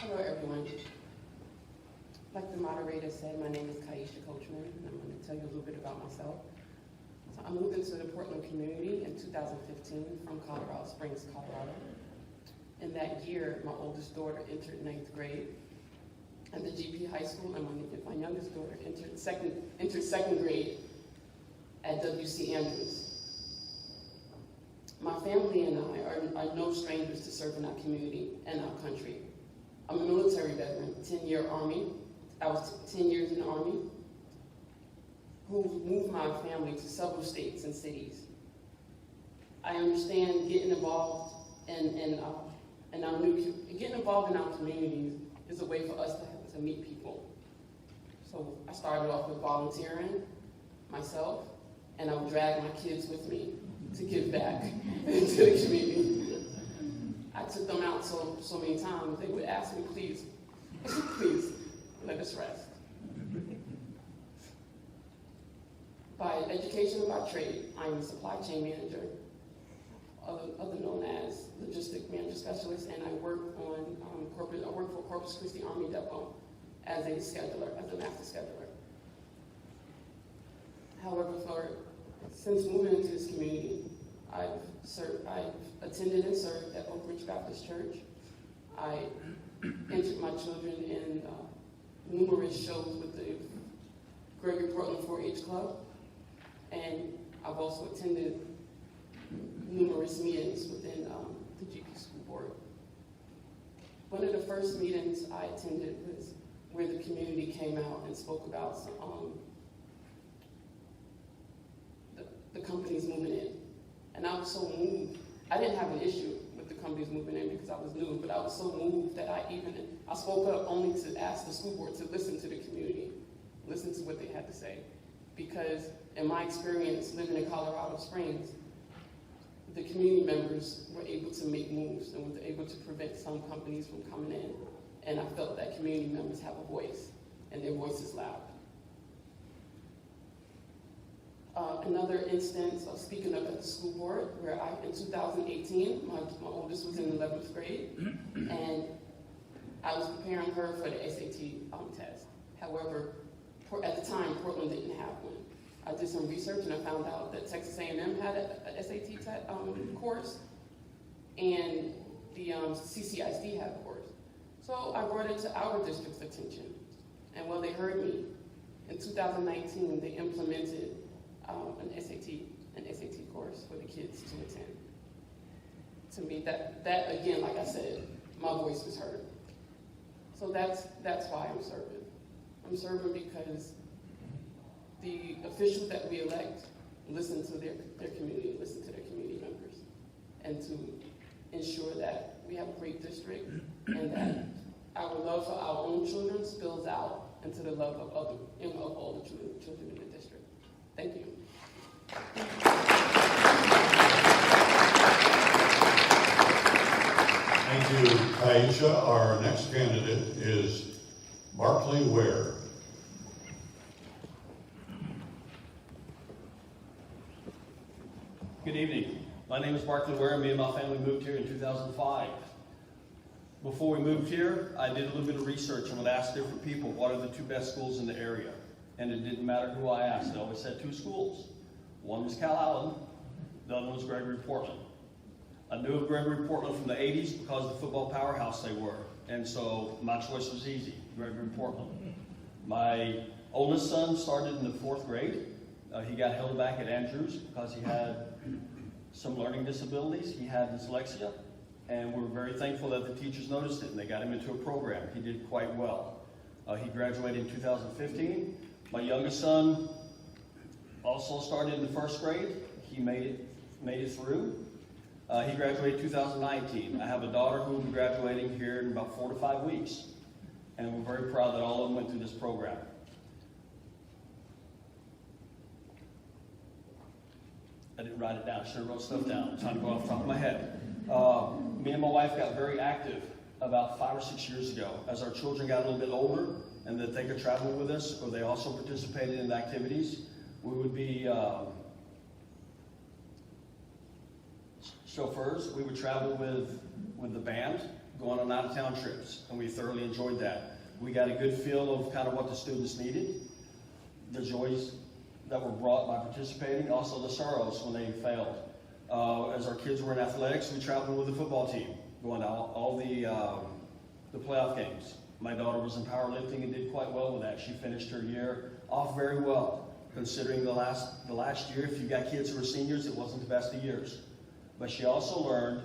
Hello, everyone. Like the moderator said, my name is Kaisha Coachman, and I'm going to tell you a little bit about myself. So I moved into the Portland community in 2015 from Colorado Springs, Colorado. In that year, my oldest daughter entered 9th grade at the GP High School, and my youngest daughter entered second grade at WC Andrews. My family and I are no strangers to serving our community and our country. I'm a military veteran, 10-year Army. I was 10 years in the Army, who moved my family to several states and cities. I understand getting involved in our communities is a way for us to meet people. So I started off with volunteering myself, and I would drag my kids with me to give back to the community. I took them out so many times, they would ask me, please, let us rest. By education and by trade, I am a supply chain manager, other known as logistic manager specialist, and I work for Corpus Christi Army Depot as a scheduler, as a master scheduler. However, since moving into this community, I've attended and served at Oak Ridge Baptist Church. I entered my children in numerous shows with the Gregory Portland 4-H Club, and I've also attended numerous meetings within the GP School Board. One of the first meetings I attended was where the community came out and spoke about the companies moving in. And I was so moved. I didn't have an issue with the companies moving in because I was new, but I was so moved that I spoke up only to ask the school board to listen to the community, listen to what they had to say. Because in my experience living in Colorado Springs, the community members were able to make moves and were able to prevent some companies from coming in. And I felt that community members have a voice, and their voice is loud. Another instance of speaking up at the school board, where in 2018, my oldest was in 11th grade, and I was preparing her for the SAT test. However, at the time, Portland didn't have one. I did some research and I found out that Texas A&M had a SAT course, and the CCISD had a course. So I brought it to our district's attention, and they heard me. In 2019, they implemented an SAT course for the kids to attend. To me, that again, like I said, my voice was heard. So that's why I'm serving. I'm serving because the officials that we elect listen to their community, listen to their community members, and to ensure that we have a great district and that our love for our own children spills out into the love of all the children in the district. Thank you. Thank you, Kaisha. Our next candidate is Barkley Ware. Good evening. My name is Barkley Ware. Me and my family moved here in 2005. Before we moved here, I did a little bit of research and would ask different people, what are the two best schools in the area? And it didn't matter who I asked. I always said two schools. One was Cal Allen, the other was Gregory Portland. I knew of Gregory Portland from the 80s because of the football powerhouse they were. And so my choice was easy, Gregory Portland. My oldest son started in the 4th grade. He got held back at Andrews because he had some learning disabilities. He had dyslexia, and we're very thankful that the teachers noticed it and they got him into a program. He did quite well. He graduated in 2015. My youngest son also started in the 1st grade. He made it through. He graduated 2019. I have a daughter who will be graduating here in about 4 to 5 weeks, and we're very proud that all of them went through this program. I didn't write it down. I should have wrote stuff down. It's trying to go off the top of my head. Me and my wife got very active about 5 or 6 years ago. As our children got a little bit older and that they could travel with us, or they also participated in the activities, we would be chauffeurs. We would travel with the band going on out-of-town trips, and we thoroughly enjoyed that. We got a good feel of kind of what the students needed, the joys that were brought by participating, also the sorrows when they failed. As our kids were in athletics, we traveled with the football team, going to all the playoff games. My daughter was in powerlifting and did quite well with that. She finished her year off very well, considering the last year, if you got kids who were seniors, it wasn't the best of years. But she also learned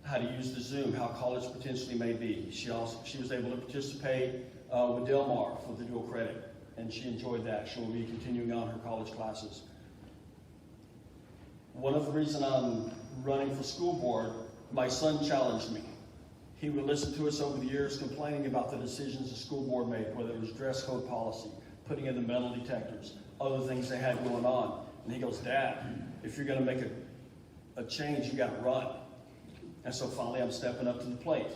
how to use the Zoom, how college potentially may be. She was able to participate with Del Mar for the dual credit, and she enjoyed that. She will be continuing on her college classes. One of the reasons I'm running for school board, my son challenged me. He would listen to us over the years complaining about the decisions the school board made, whether it was dress code policy, putting in the metal detectors, other things they had going on. And he goes, Dad, if you're going to make a change, you got to run. And so finally I'm stepping up to the plate.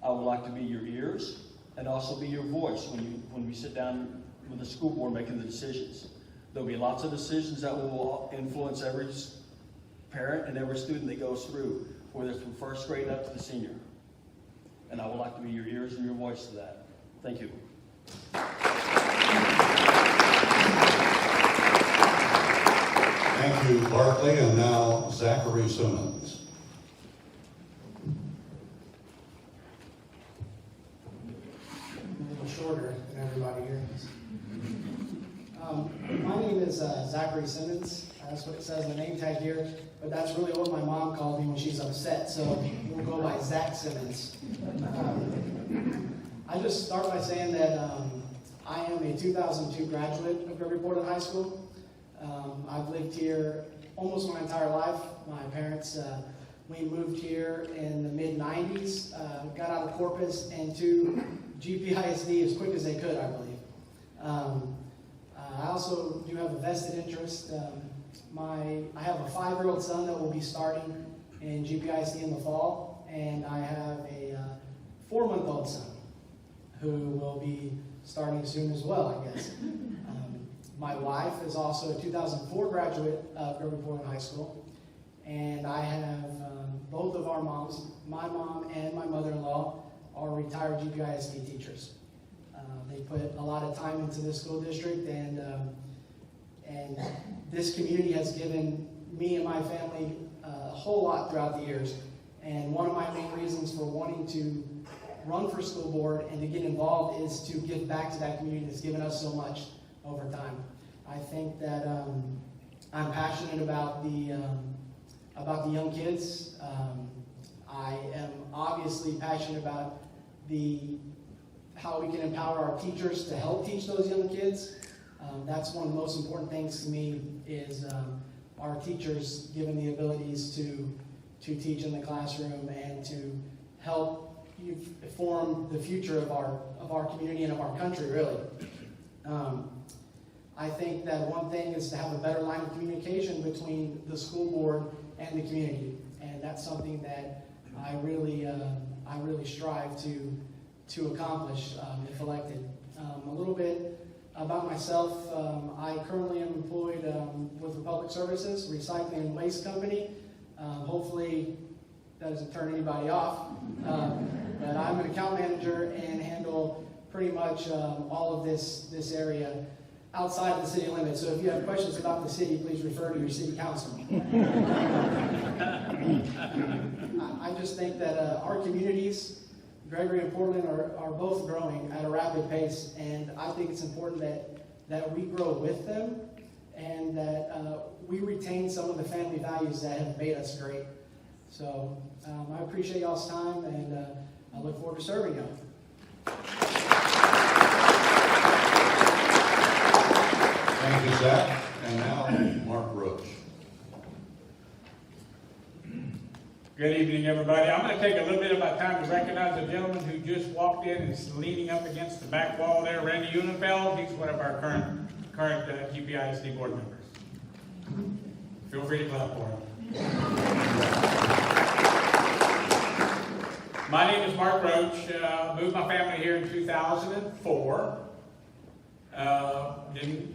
I would like to be your ears and also be your voice when we sit down with the school board making the decisions. There'll be lots of decisions that will influence every parent and every student that goes through, whether it's from first grade up to the senior. And I would like to be your ears and your voice to that. Thank you. Thank you, Barkley, and now Zachary Simmons. A little shorter than everybody here. My name is Zachary Simmons. That's what it says in the name tag here, but that's really what my mom called me when she's upset, so we'll go by Zach Simmons. I just start by saying that I am a 2002 graduate of Gregory High School. I've lived here almost my entire life. My parents, we moved here in the mid-90s, got out of Corpus and to GP-ISD as quick as they could, I believe. I also do have a vested interest. I have a 5-year-old son that will be starting in GP-ISD in the fall, and I have a 4-month-old son who will be starting soon as well, I guess. My wife is also a 2004 graduate of Gregory High School, and I have both of our moms, my mom and my mother-in-law, are retired GP-ISD teachers. They put a lot of time into this school district, and this community has given me and my family a whole lot throughout the years. And one of my main reasons for wanting to run for school board and to get involved is to give back to that community that's given us so much over time. I think that I'm passionate about the young kids. I am obviously passionate about how we can empower our teachers to help teach those young kids. That's one of the most important things to me is our teachers given the abilities to teach in the classroom and to help form the future of our community and of our country, really. I think that one thing is to have a better line of communication between the school board and the community, and that's something that I really strive to accomplish if elected. A little bit about myself. I currently am employed with Republic Services, Recycling and Waste Company. Hopefully that doesn't turn anybody off. But I'm an account manager and handle pretty much all of this area outside of the city limits. So if you have questions about the city, please refer to your city council. I just think that our communities, Gregory and Portland, are both growing at a rapid pace, and I think it's important that we grow with them and that we retain some of the family values that have made us great. So I appreciate y'all's time, and I look forward to serving y'all. Thank you, Zach. And now, Mark Roach. Good evening, everybody. I'm going to take a little bit of my time to recognize the gentleman who just walked in and is leaning up against the back wall there, Randy Unenfeld. He's one of our current GP-ISD board members. Feel free to clap for him. My name is Mark Roach. Moved my family here in 2004.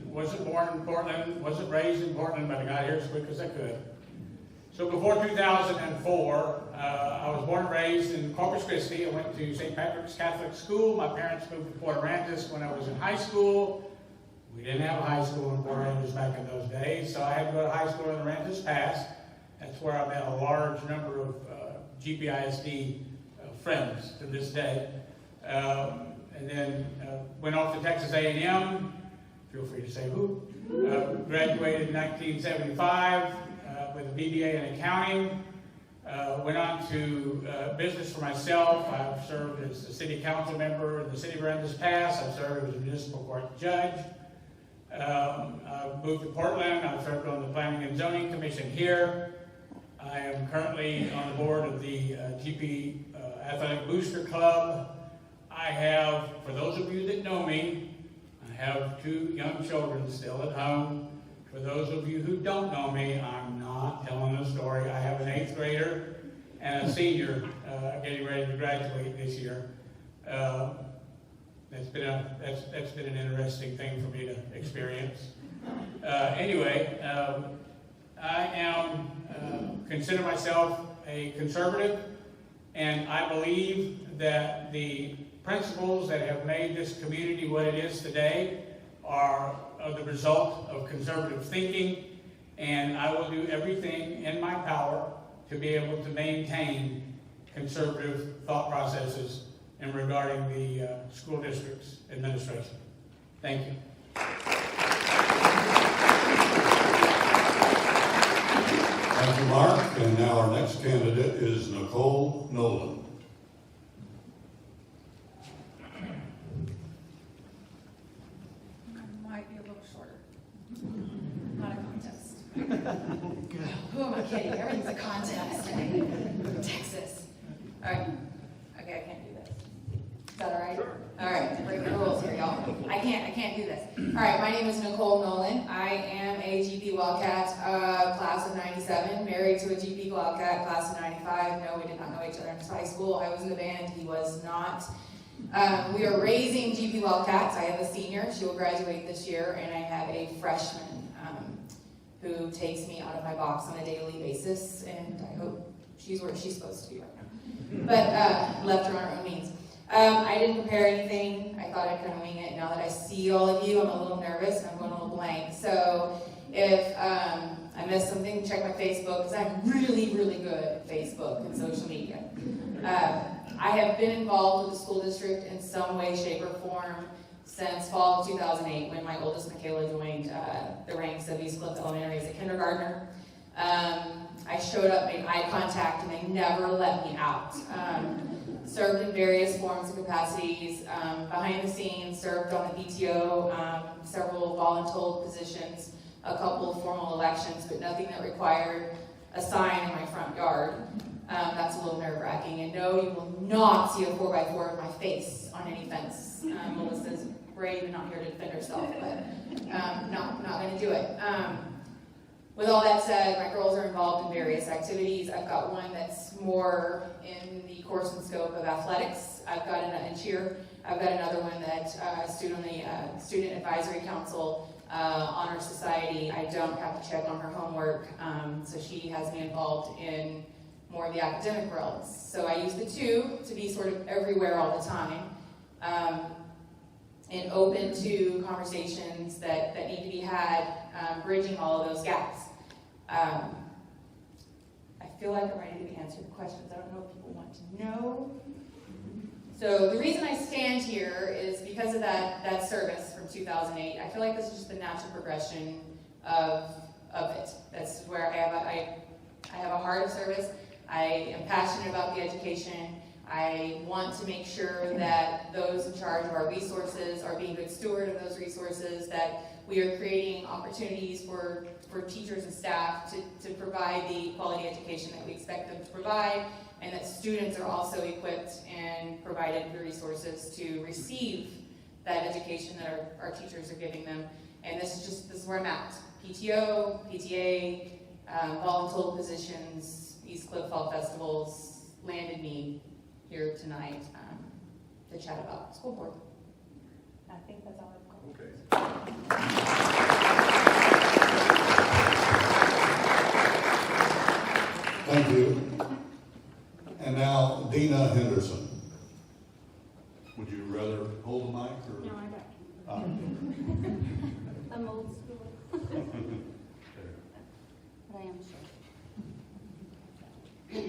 Wasn't born in Portland, wasn't raised in Portland, but I got here as quick as I could. So before 2004, I was born and raised in Corpus Christi. I went to St. Patrick's Catholic School. My parents moved to Port Aransas when I was in high school. We didn't have a high school in Port Aransas back in those days, so I had to go to high school in Aransas Pass. That's where I met a large number of GPISD friends to this day. And then went off to Texas A&M. Feel free to say who. Graduated in 1975 with a BBA in accounting. Went on to business for myself. I've served as a city council member in the city of Aransas Pass. I've served as a municipal court judge. I've moved to Portland. I've served on the Planning and Zoning Commission here. I am currently on the board of the TP Athletic Booster Club. I have, for those of you that know me, I have 2 young children still at home. For those of you who don't know me, I'm not telling a story. I have an 8th grader and a senior getting ready to graduate this year. That's been an interesting thing for me to experience. Anyway, I consider myself a conservative, and I believe that the principles that have made this community what it is today are the result of conservative thinking, and I will do everything in my power to be able to maintain conservative thought processes in regarding the school district's administration. Thank you. Thank you, Mark. And now our next candidate is Nicole Nolan. Might be a little shorter. Not a contest. Who am I kidding? Everything's a contest. Texas. All right. Okay, I can't do this. Is that all right? Sure. All right, break the rules here, y'all. I can't do this. All right, my name is Nicole Nolan. I am a GP Wildcat class of 97, married to a GP Wildcat class of 95. No, we did not know each other in high school. I was in the band, he was not. We are raising GP Wildcats. I have a senior, she will graduate this year, and I have a freshman who takes me out of my box on a daily basis, and I hope she's where she's supposed to be right now. But left her on her own means. I didn't prepare anything. I thought I'd kind of wing it. Now that I see all of you, I'm a little nervous and I'm going a little blank. So if I missed something, check my Facebook, because I'm really, really good at Facebook and social media. I have been involved with the school district in some way, shape, or form since fall of 2008, when my oldest Michaela joined the ranks of East Cliff Elementary as a kindergartner. I showed up, made eye contact, and they never let me out. Served in various forms and capacities, behind the scenes, served on the PTO, several voluntold positions, a couple of formal elections, but nothing that required a sign in my front yard. That's a little nerve-wracking. And no, you will not see a 4x4 of my face on any fence. Melissa's brave and not here to defend herself, but not going to do it. With all that said, my girls are involved in various activities. I've got one that's more in the course and scope of athletics. I've got in cheer. I've got another one that student on the Student Advisory Council, Honor Society. I don't have to check on her homework, so she has me involved in more of the academic realms. So I use the two to be sort of everywhere all the time, and open to conversations that need to be had, bridging all of those gaps. I feel like I'm ready to answer the questions. I don't know if people want to know. So the reason I stand here is because of that service from 2008. I feel like this is just the natural progression of it. That's where I have a heart of service. I am passionate about the education. I want to make sure that those in charge of our resources are being good steward of those resources, that we are creating opportunities for teachers and staff to provide the quality education that we expect them to provide, and that students are also equipped and provided the resources to receive that education that our teachers are giving them. And this is where I'm at. PTO, PTA, voluntold positions, East Cliff Fall Festivals landed me here tonight to chat about school board. I think that's all I've got. Okay. Thank you. And now, Deanna Henderson. Would you rather hold the mic or? No, I don't. I'm old school. But I am sure.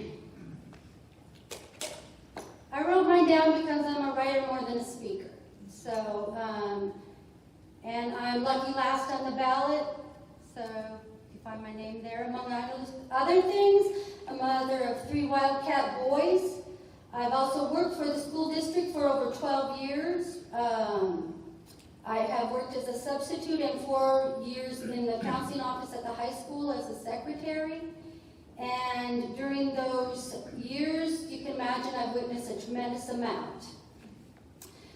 I wrote mine down because I'm a writer more than a speaker. So, and I'm lucky last on the ballot. So, you find my name there. Among other things, a mother of 3 Wildcat boys. I've also worked for the school district for over 12 years. I have worked as a substitute and 4 years in the counseling office at the high school as a secretary. And during those years, you can imagine I've witnessed a tremendous amount.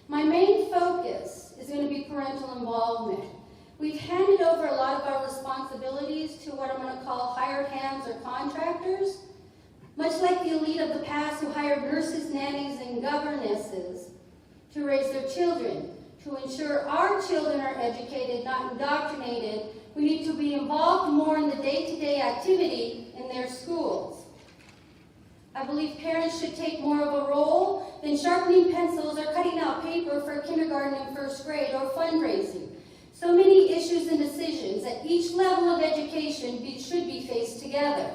My main focus is going to be parental involvement. We've handed over a lot of our responsibilities to what I'm going to call hired hands or contractors, much like the elite of the past who hired nurses, nannies, and governesses to raise their children. To ensure our children are educated, not indoctrinated, we need to be involved more in the day-to-day activity in their schools. I believe parents should take more of a role than sharpening pencils or cutting out paper for kindergarten and first grade or fundraising. So many issues and decisions at each level of education should be faced together.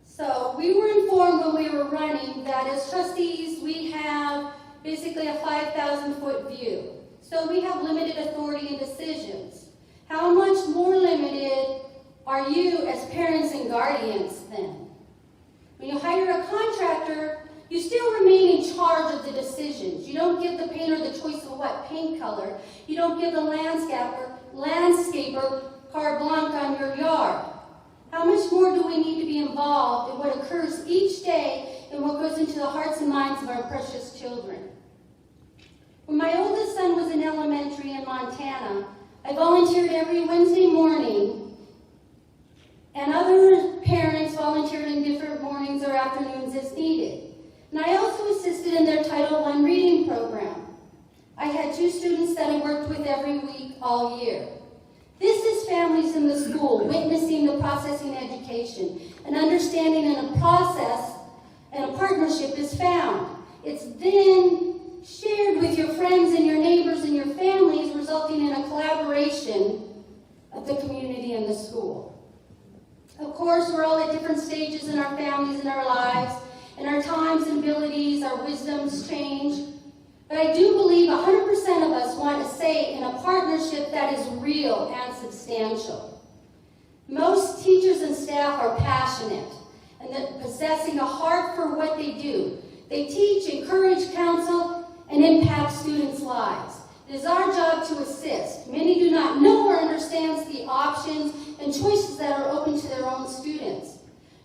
So we were informed when we were running that as trustees we have basically a 5,000-foot view. So we have limited authority in decisions. How much more limited are you as parents and guardians then? When you hire a contractor, you still remain in charge of the decisions. You don't give the painter the choice of what paint color. You don't give the landscaper carte blanche on your yard. How much more do we need to be involved in what occurs each day and what goes into the hearts and minds of our precious children? When my oldest son was in elementary in Montana, I volunteered every Wednesday morning, and other parents volunteered in different mornings or afternoons as needed. And I also assisted in their Title I reading program. I had 2 students that I worked with every week all year. This is families in the school witnessing the processing education, an understanding and a process and a partnership is found. It's then shared with your friends and your neighbors and your families, resulting in a collaboration of the community and the school. Of course, we're all at different stages in our families and our lives, and our times and abilities, our wisdoms change. But I do believe 100% of us want a say in a partnership that is real and substantial. Most teachers and staff are passionate and possessing a heart for what they do. They teach, encourage, counsel, and impact students' lives. It is our job to assist. Many do not know or understand the options and choices that are open to their own students,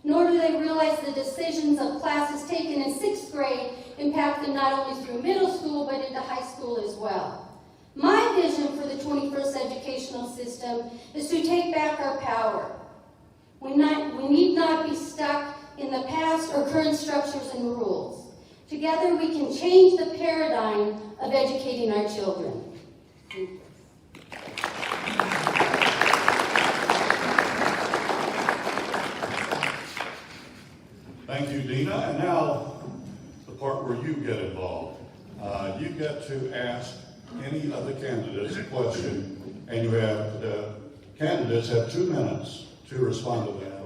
nor do they realize the decisions of classes taken in 6th grade impact them not only through middle school, but into high school as well. My vision for the 21st educational system is to take back our power. We need not be stuck in the past or current structures and rules. Together we can change the paradigm of educating our children. Thank you, Deanna. And now, the part where you get involved. You get to ask any of the candidates a question, and you have, candidates have 2 minutes to respond to that.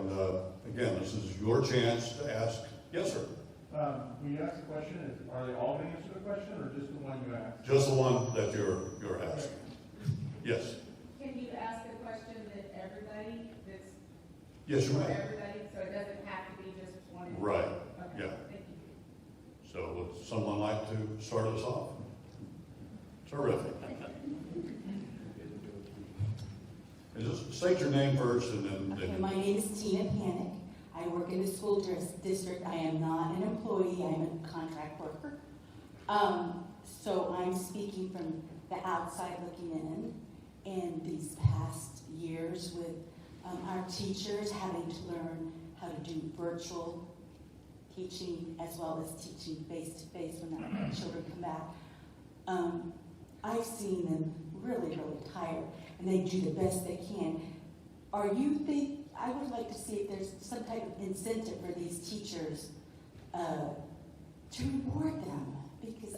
Again, this is your chance to ask. Yes, sir. When you ask a question, are they all going to answer the question, or just the one you asked? Just the one that you're asking. Yes. Can you ask a question that everybody, that's Yes, you for may. everybody, so it doesn't have to be just one? Right. Okay. Yeah. Thank you. So would someone like to start us off? Terrific. And just state your name first and then. Okay, my name is Tina Panic. I work in the school district. I am not an employee. I am a contract worker. So I'm speaking from the outside looking in. And these past years with our teachers having to learn how to do virtual teaching as well as teaching face-to-face when our children come back. I've seen them really, really tired, and they do the best they can. I would like to see if there's some type of incentive for these teachers to reward them, because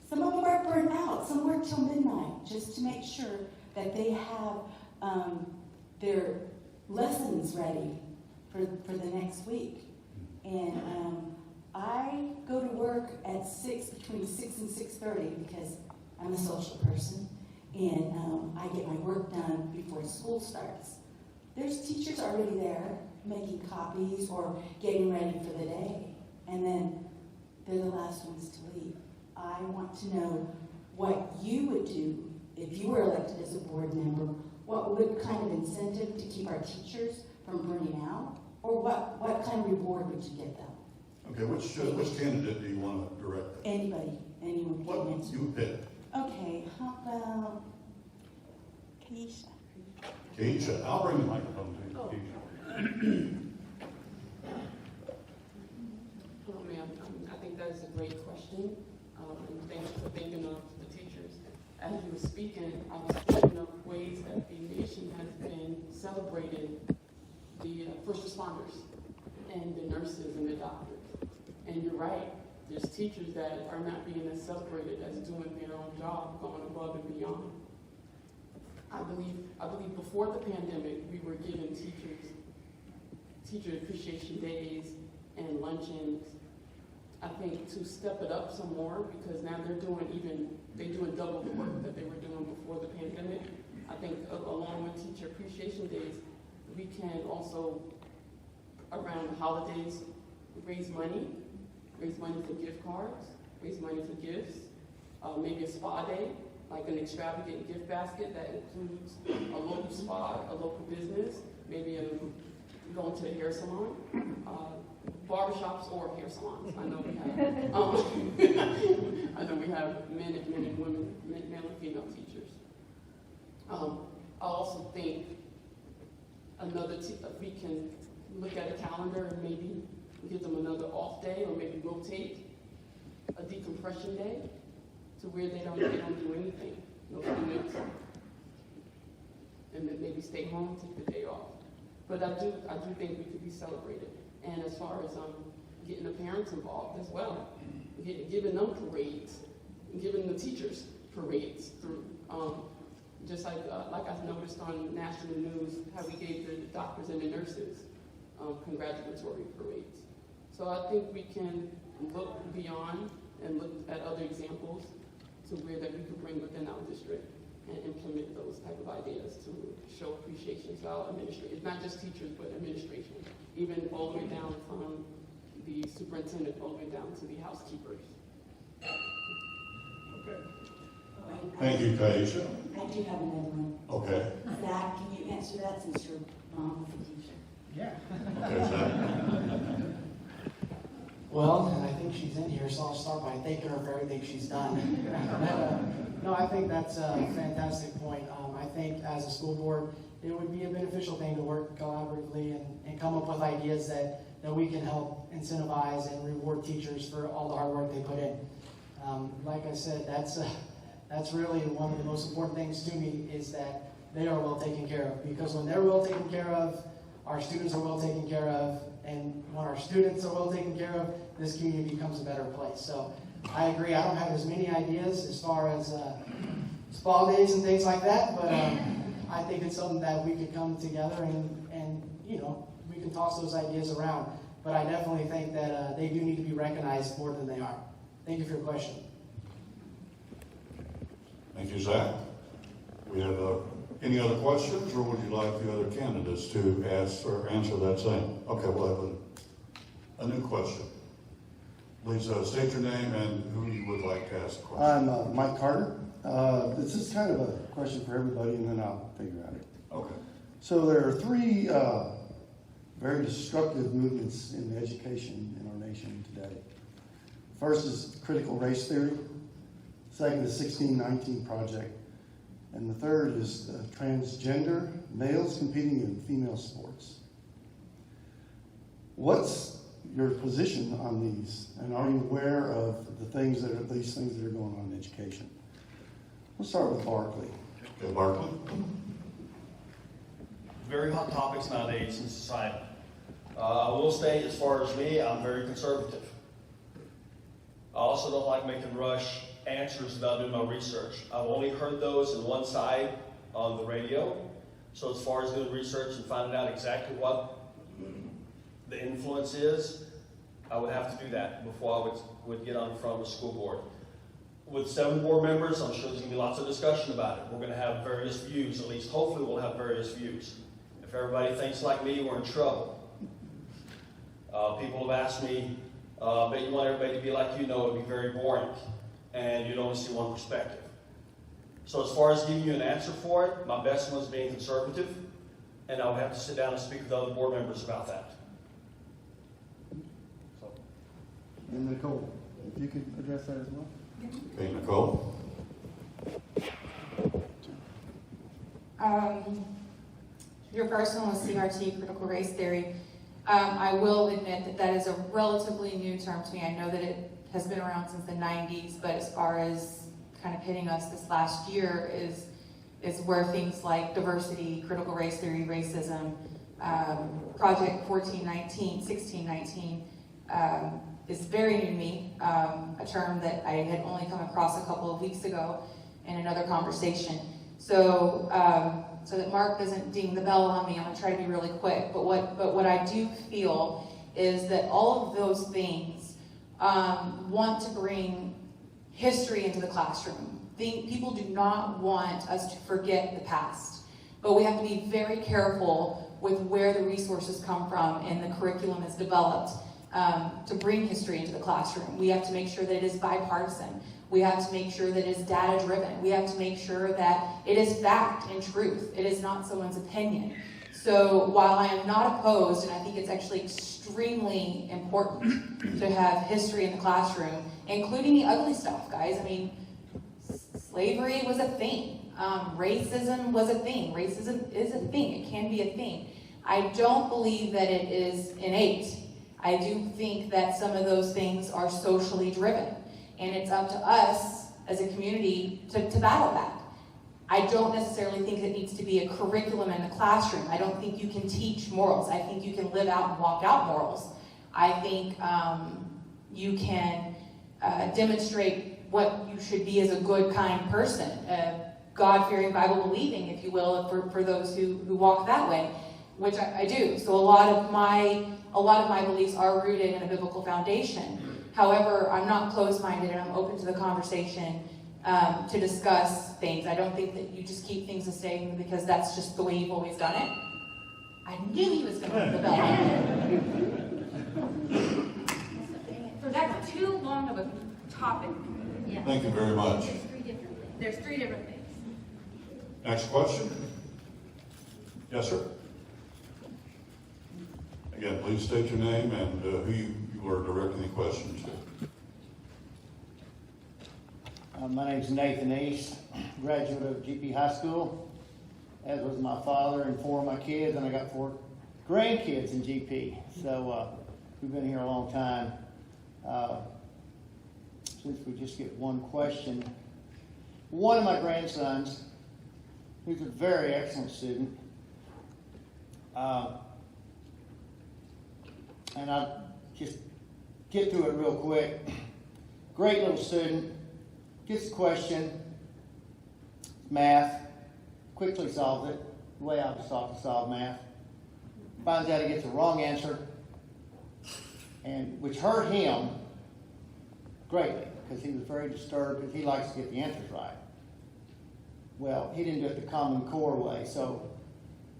some of them are burnt out. Some work till midnight just to make sure that they have their lessons ready for the next week. And I go to work at between 6 and 6:30 because I'm a social person, and I get my work done before school starts. There's teachers already there making copies or getting ready for the day, and then they're the last ones to leave. I want to know what you would do if you were elected as a board member. What kind of incentive to keep our teachers from burning out, or what kind of reward would you give them? Okay, which candidate do you want to direct? Anyone can What answer. you pick? Okay, how about Kaisha? Kaisha, I'll bring the microphone to you, Kaisha. Oh, ma'am, I think that is a great question, and thank you for thinking of the teachers. As you were speaking, I was thinking of ways that the nation has been celebrating the first responders and the nurses and the doctors. And you're right, there's teachers that are not being as celebrated as doing their own job, going above and beyond. I believe before the pandemic, we were giving teacher appreciation days and luncheons. I think to step it up some more, because now they're doing double the work that they were doing before the pandemic. I think along with teacher appreciation days, we can also, around the holidays, raise money for gift cards, raise money for gifts, maybe a spa day, like an extravagant gift basket that includes a local spa, a local business, maybe going to a hair salon, barbershops or hair salons. I know we have men and women, male and female teachers. I also think we can look at a calendar and maybe give them another off day, or maybe rotate a decompression day to where they don't do anything, no students, and then maybe stay home, take the day off. But I do think we could be celebrated. And as far as getting the parents involved as well, giving them parades, giving the teachers parades through, just like I've noticed on national news, how we gave the doctors and the nurses congratulatory parades. So I think we can look beyond and look at other examples to where that we could bring within our district and implement those type of ideas to show appreciation to our administration. It's not just teachers, but administration, even all the way down from the superintendent, all the way down to the housekeepers. Okay. Thank you, Kaisha. I do have another one. Okay. Zach, can you answer that since your mom was a teacher? Yeah. Okay, Zach. Well, and I think she's in here, so I'll start by thanking her for everything she's done. No, I think that's a fantastic point. I think as a school board, it would be a beneficial thing to work collaboratively and come up with ideas that we can help incentivize and reward teachers for all the hard work they put in. Like I said, that's really one of the most important things to me, is that they are well taken care of. Because when they're well taken care of, our students are well taken care of, and when our students are well taken care of, this community becomes a better place. So I agree. I don't have as many ideas as far as spa days and things like that, but I think it's something that we could come together and we can toss those ideas around. But I definitely think that they do need to be recognized more than they are. Thank you for your question. Thank you, Zach. We have any other questions, or would you like the other candidates to ask or answer that same? Okay, we'll have a new question. Please state your name and who you would like to ask a question. I'm Mike Carter. This is kind of a question for everybody, and then I'll figure out it. Okay. So there are three very destructive movements in education in our nation today. First is critical race theory. Second is 1619 Project. And the third is transgender, males competing in female sports. What's your position on these? And are you aware of these things that are going on in education? We'll start with Barkley. Okay, Barkley. very hot topics nowadays in society. I will state, as far as me, I'm very conservative. I also don't like making rush answers without doing my research. I've only heard those in one side on the radio. So as far as doing research and finding out exactly what the influence is, I would have to do that before I would get on from a school board. With 7 board members, I'm sure there's going to be lots of discussion about it. We're going to have various views, at least hopefully we'll have various views. If everybody thinks like me, we're in trouble. People have asked me, but you want everybody to be like you, know it would be very boring, and you'd only see one perspective. So as far as giving you an answer for it, my best one is being conservative, and I would have to sit down and speak with other board members about that. So. And Nicole, if you could address that as well. Okay, Nicole? Your first one was CRT, critical race theory. I will admit that that is a relatively new term to me. I know that it has been around since the 90s, but as far as kind of hitting us this last year is where things like diversity, critical race theory, racism, Project 1619 is very new to me, a term that I had only come across a couple of weeks ago in another conversation. So, so that Mark doesn't ding the bell on me, I'm gonna try to be really quick. But what I do feel is that all of those things want to bring history into the classroom. People do not want us to forget the past, but we have to be very careful with where the resources come from and the curriculum is developed to bring history into the classroom. We have to make sure that it is bipartisan. We have to make sure that it is data driven. We have to make sure that it is fact and truth. It is not someone's opinion. So while I am not opposed, and I think it's actually extremely important to have history in the classroom, including the ugly stuff, guys. I mean, slavery was a thing. Racism was a thing. Racism is a thing. It can be a thing. I don't believe that it is innate. I do think that some of those things are socially driven. And it's up to us as a community to battle that. I don't necessarily think it needs to be a curriculum in the classroom. I don't think you can teach morals. I think you can live out and walk out morals. I think you can demonstrate what you should be as a good, kind person, God-fearing, Bible-believing, if you will, for those who walk that way, which I do. So a lot of my beliefs are rooted in a biblical foundation. However, I'm not closed-minded and I'm open to the conversation to discuss things. I don't think that you just keep things the same because that's just the way you've always done it. I knew he was going to ring the bell. That's too long of a topic. Yeah. Thank you very much. There's three different things. Next question? Yes, sir? Again, please state your name and who you are directing the question to. My name's Nathan East, graduate of GP High School, as was my father and 4 of my kids, and I got 4 grandkids in GP. So we've been here a long time. Since we just get one question, one of my grandsons, who's a very excellent student, and I'll just get through it real quick. Great little student, gets a question, math, quickly solves it, the way I was taught to solve math. Finds out he gets the wrong answer, and which hurt him greatly, because he was very disturbed, because he likes to get the answers right. Well, he didn't do it the Common Core way, so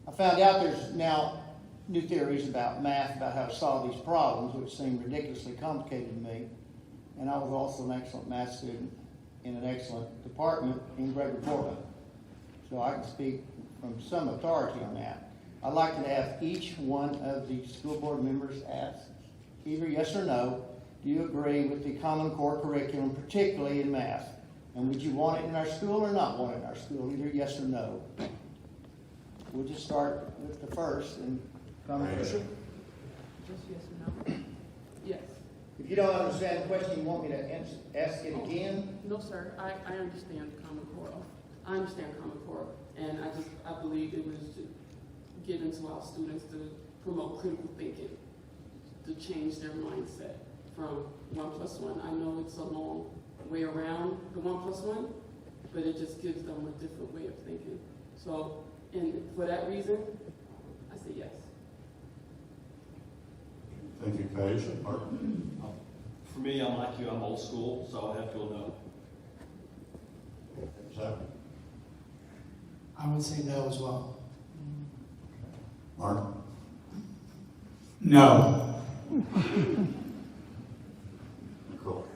I found out there's now new theories about math, about how to solve these problems, which seem ridiculously complicated to me. And I was also an excellent math student in an excellent department in Gregory, Portland. So I can speak from some authority on that. I'd like to have each one of the school board members ask either yes or no, do you agree with the Common Core curriculum, particularly in math? And would you want it in our school or not want it in our school? Either yes or no. We'll just start with the first and comment. Just yes or no? Yes. If you don't understand the question, you want me to ask it again? No, sir. I understand Common Core. I understand Common Core, and I believe it was get into our students to promote critical thinking, to change their mindset from 1+1. I know it's a long way around the 1+1, but it just gives them a different way of thinking. So, and for that reason, I say yes. Thank you, Kaisha. Mark? For me, I'm like you, I'm old school, so I'd have to go no. Zach? I would say no as well. Mark? No. Nicole?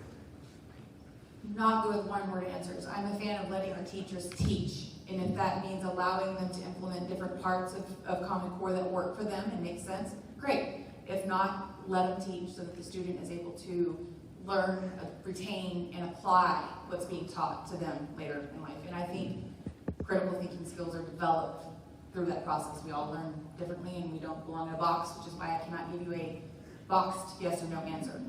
Not good with one-word answers. I'm a fan of letting our teachers teach, and if that means allowing them to implement different parts of Common Core that work for them and make sense, great. If not, let them teach so that the student is able to learn, retain, and apply what's being taught to them later in life. And I think critical thinking skills are developed through that process. We all learn differently, and we don't belong in a box, which is why I cannot give you a boxed yes or no answer.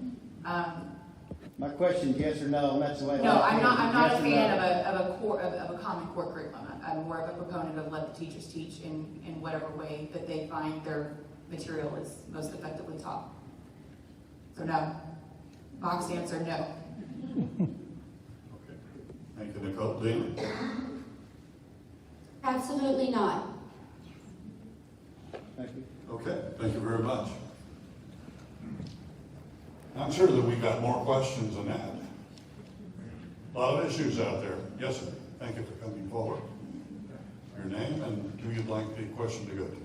My question is yes or no, and that's the way. No, I'm not Yes a or fan no. of a Common Core curriculum. I'm more of a proponent of let the teachers teach in whatever way that they find their material is most effectively taught. So no. Boxed answer, no. Okay. Thank you, Nicole. Deanna? Absolutely not. Thank you. Okay, thank you very much. I'm sure that we got more questions than that. A lot of issues out there. Yes, sir. Thank you for coming forward. Your name and who you'd like the question to go to.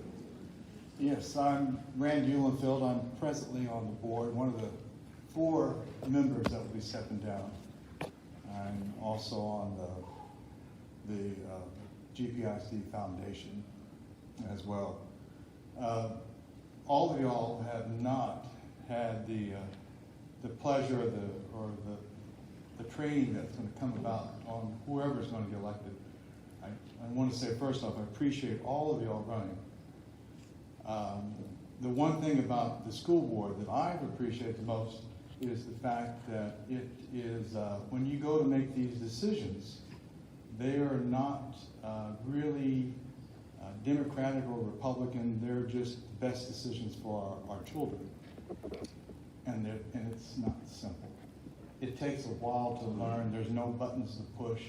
Yes, I'm Randy Uhlenfeld. I'm presently on the board, one of the 4 members that will be stepping down. I'm also on the GPIC Foundation as well. All of y'all have not had the pleasure or the training that's going to come about on whoever's going to be elected. I want to say first off, I appreciate all of y'all running. The one thing about the school board that I've appreciated the most is the fact that it is, when you go to make these decisions, they are not really Democratic or Republican. They're just the best decisions for our children. And it's not simple. It takes a while to learn. There's no buttons to push.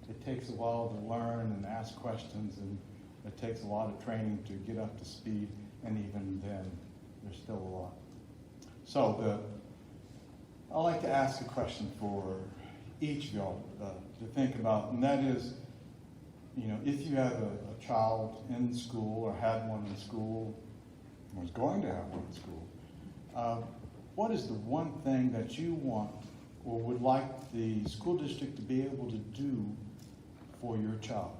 It takes a while to learn and ask questions, and it takes a lot of training to get up to speed, and even then, there's still a lot. So I'd like to ask a question for each of y'all to think about, and that is, if you have a child in school or had one in school, or is going to have one in school, what is the one thing that you want or would like the school district to be able to do for your child?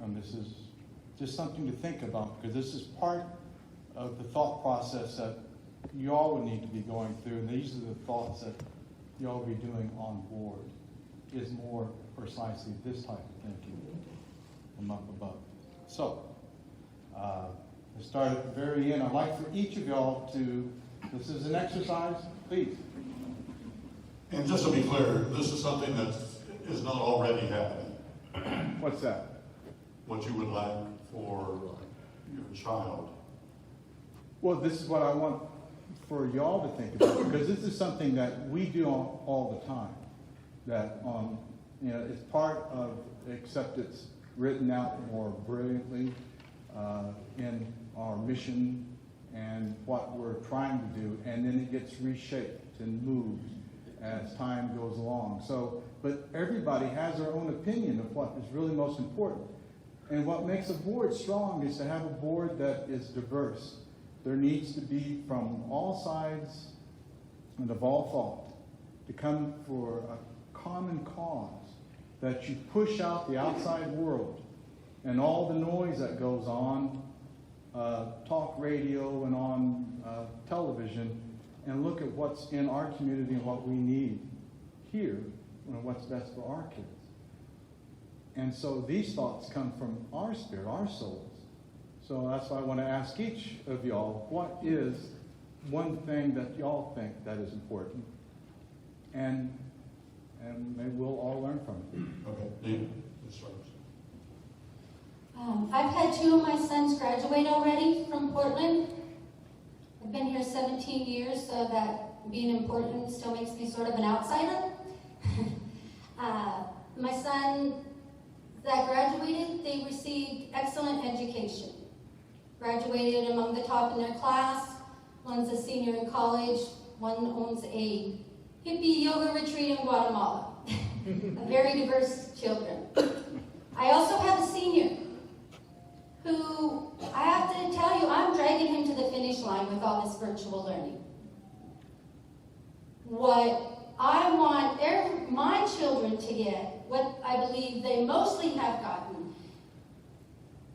And this is just something to think about, because this is part of the thought process that you all would need to be going through, and these are the thoughts that you all will be doing on board, is more precisely this type of thinking from up above. So, let's start at the very end. I'd like for each of y'all to, this is an exercise, please. And just to be clear, this is something that is not already happening. What's that? What you would like for your child. Well, this is what I want for y'all to think about, because this is something that we do all the time. That it's part of, except it's written out more brilliantly in our mission and what we're trying to do, and then it gets reshaped and moved as time goes along. So, but everybody has their own opinion of what is really most important. And what makes a board strong is to have a board that is diverse. There needs to be from all sides and of all thought to come for a common cause, that you push out the outside world and all the noise that goes on talk radio and on television, and look at what's in our community and what we need here and what's best for our kids. And so these thoughts come from our spirit, our souls. So that's why I want to ask each of y'all, what is one thing that y'all think that is important? And maybe we'll all learn from it. Okay, Deanna, this starts. I've had 2 of my sons graduate already from Portland. I've been here 17 years, so that being in Portland still makes me sort of an outsider. My son that graduated, they received excellent education. Graduated among the top in their class. One's a senior in college. One owns a hippie yoga retreat in Guatemala. A very diverse children. I also have a senior who, I have to tell you, I'm dragging him to the finish line with all this virtual learning. What I want my children to get, what I believe they mostly have gotten,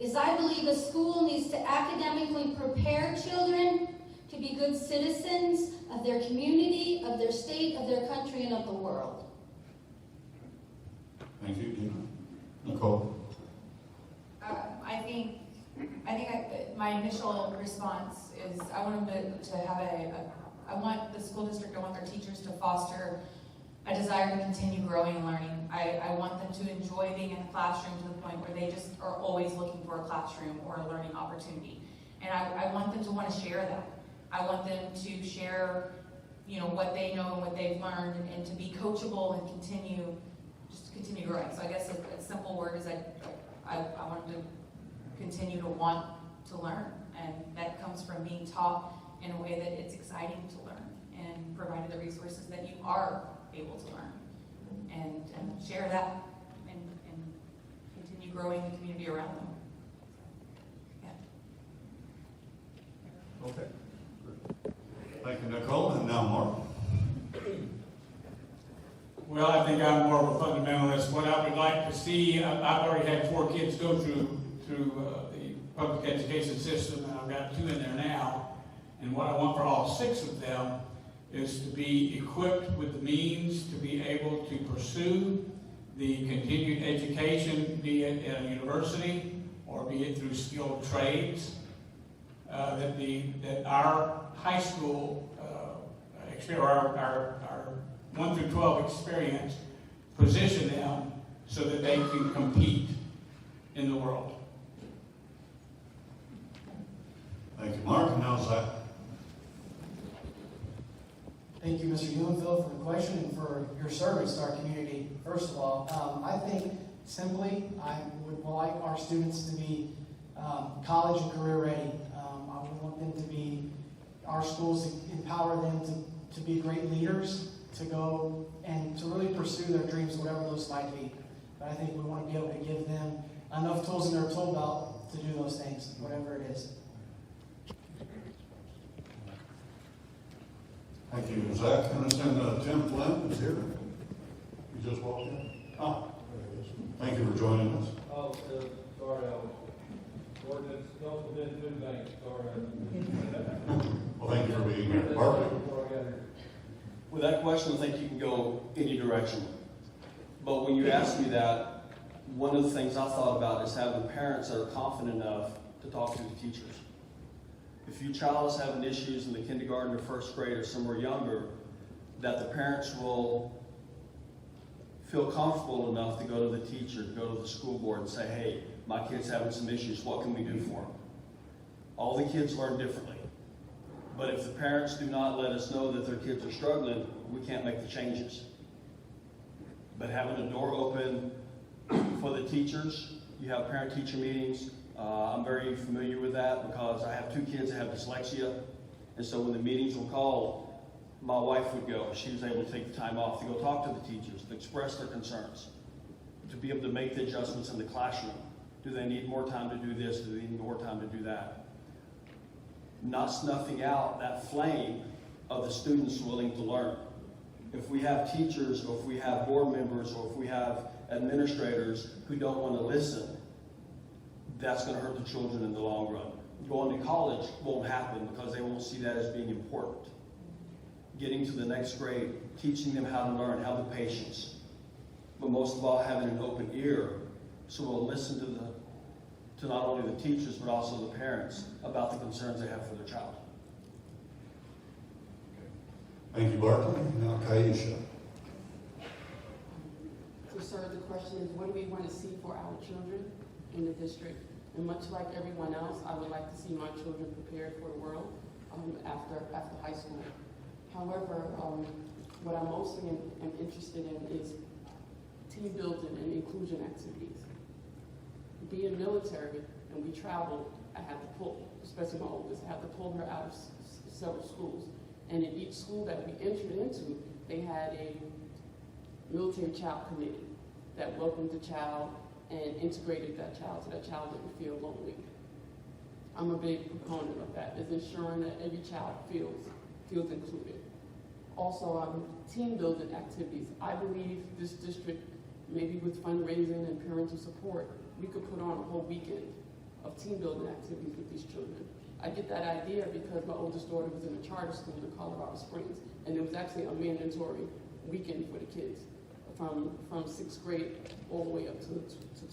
is I believe a school needs to academically prepare children to be good citizens of their community, of their state, of their country, and of the world. Thank you, Deanna. Nicole? My initial response is I want them to have I want the school district, I want their teachers to foster a desire to continue growing and learning. I want them to enjoy being in the classroom to the point where they just are always looking for a classroom or a learning opportunity. And I want them to want to share that. I want them to share, what they know and what they've learned, and to be coachable and continue growing. So I guess a simple word is I want them to continue to want to learn, and that comes from being taught in a way that it's exciting to learn, and provided the resources that you are able to learn, and share that, and continue growing the community around them. Yeah. Okay. Thank you, Nicole. And now Mark. Well, I think I'm more of a fundamentalist. What I would like to see, I've already had 4 kids go through the public education system, and I've got 2 in there now. And what I want for all 6 of them is to be equipped with the means to be able to pursue the continued education, be it at a university or be it through skilled trades. That our high school our 1 through 12 experience position them so that they can compete in the world. Thank you, Mark. And now Zach. Thank you, Mr. Eulenfeld, for the question and for your service to our community. First of all, I think simply I would like our students to be college and career ready. I would want them to be, our schools empower them to be great leaders, to go and to really pursue their dreams, whatever those might be. But I think we want to be able to give them enough tools in their tool belt to do those things, whatever it is. Thank you, Zach. I understand Tim Flynn is here. You just walked in? Oh, thank you for joining us. Oh, sorry, I was ordinance, council didn't do things, sorry. Well, thank you for being here. Barkley? With that question, I think you can go any direction. But when you asked me that, one of the things I thought about is having parents that are confident enough to talk to the teachers. If your child is having issues in the kindergarten or first grade or somewhere younger, that the parents will feel comfortable enough to go to the teacher, to go to the school board and say, hey, my kid's having some issues, what can we do for them? All the kids learn differently. But if the parents do not let us know that their kids are struggling, we can't make the changes. But having a door open for the teachers, you have parent-teacher meetings. I'm very familiar with that because I have 2 kids that have dyslexia. And so when the meetings were called, my wife would go. She was able to take the time off to go talk to the teachers, to express their concerns, to be able to make the adjustments in the classroom. Do they need more time to do this? Do they need more time to do that? Not snuffing out that flame of the students willing to learn. If we have teachers, or if we have board members, or if we have administrators who don't want to listen, that's going to hurt the children in the long run. Going to college won't happen because they won't see that as being important. Getting to the next grade, teaching them how to learn, have the patience. But most of all, having an open ear so we'll listen to not only the teachers but also the parents about the concerns they have for their child. Thank you, Barkley. Now Kaisha. So, sir, the question is, what do we want to see for our children in the district? And much like everyone else, I would like to see my children prepared for the world after high school. However, what I mostly am interested in is team building and inclusion activities. Being military and we traveled, I had to pull, especially my oldest, I had to pull her out of several schools. And in each school that we entered into, they had a military child committee that welcomed the child and integrated that child so that child didn't feel lonely. I'm a big proponent of that, is ensuring that every child feels included. Also, team building activities. I believe this district, maybe with fundraising and parental support, we could put on a whole weekend of team building activities with these children. I get that idea because my oldest daughter was in a charter school in Colorado Springs, and it was actually a mandatory weekend for the kids from 6th grade all the way up to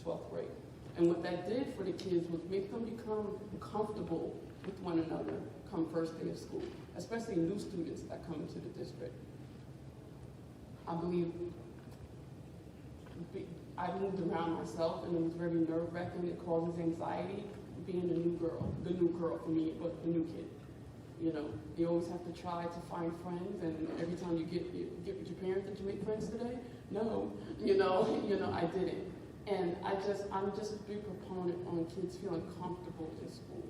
12th grade. And what that did for the kids was make them become comfortable with one another come first day of school, especially new students that come into the district. I believe I moved around myself, and it was very nerve-wracking. It causes anxiety being the new girl for me, but the new kid. You know, you always have to try to find friends, and every time you get with your parents, did you make friends today? No, you know, I didn't. And I'm just a big proponent on kids feeling comfortable in school.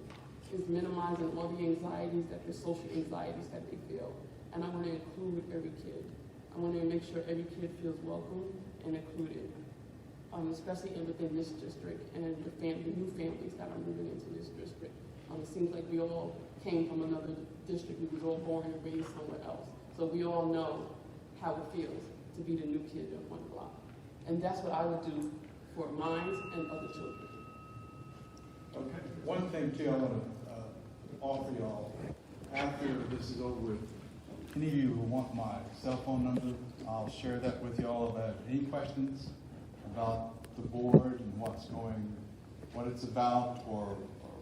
Is minimizing all the anxieties, the social anxieties that they feel. And I want to include every kid. I want to make sure every kid feels welcome and included, especially within this district and the new families that are moving into this district. It seems like we all came from another district. We were all born and raised somewhere else. So we all know how it feels to be the new kid on one block. And that's what I would do for mine and other children. Okay. One thing too, I want to offer y'all after this is over with. Any of you who want my cell phone number, I'll share that with y'all. If I have any questions about the board and what it's about, or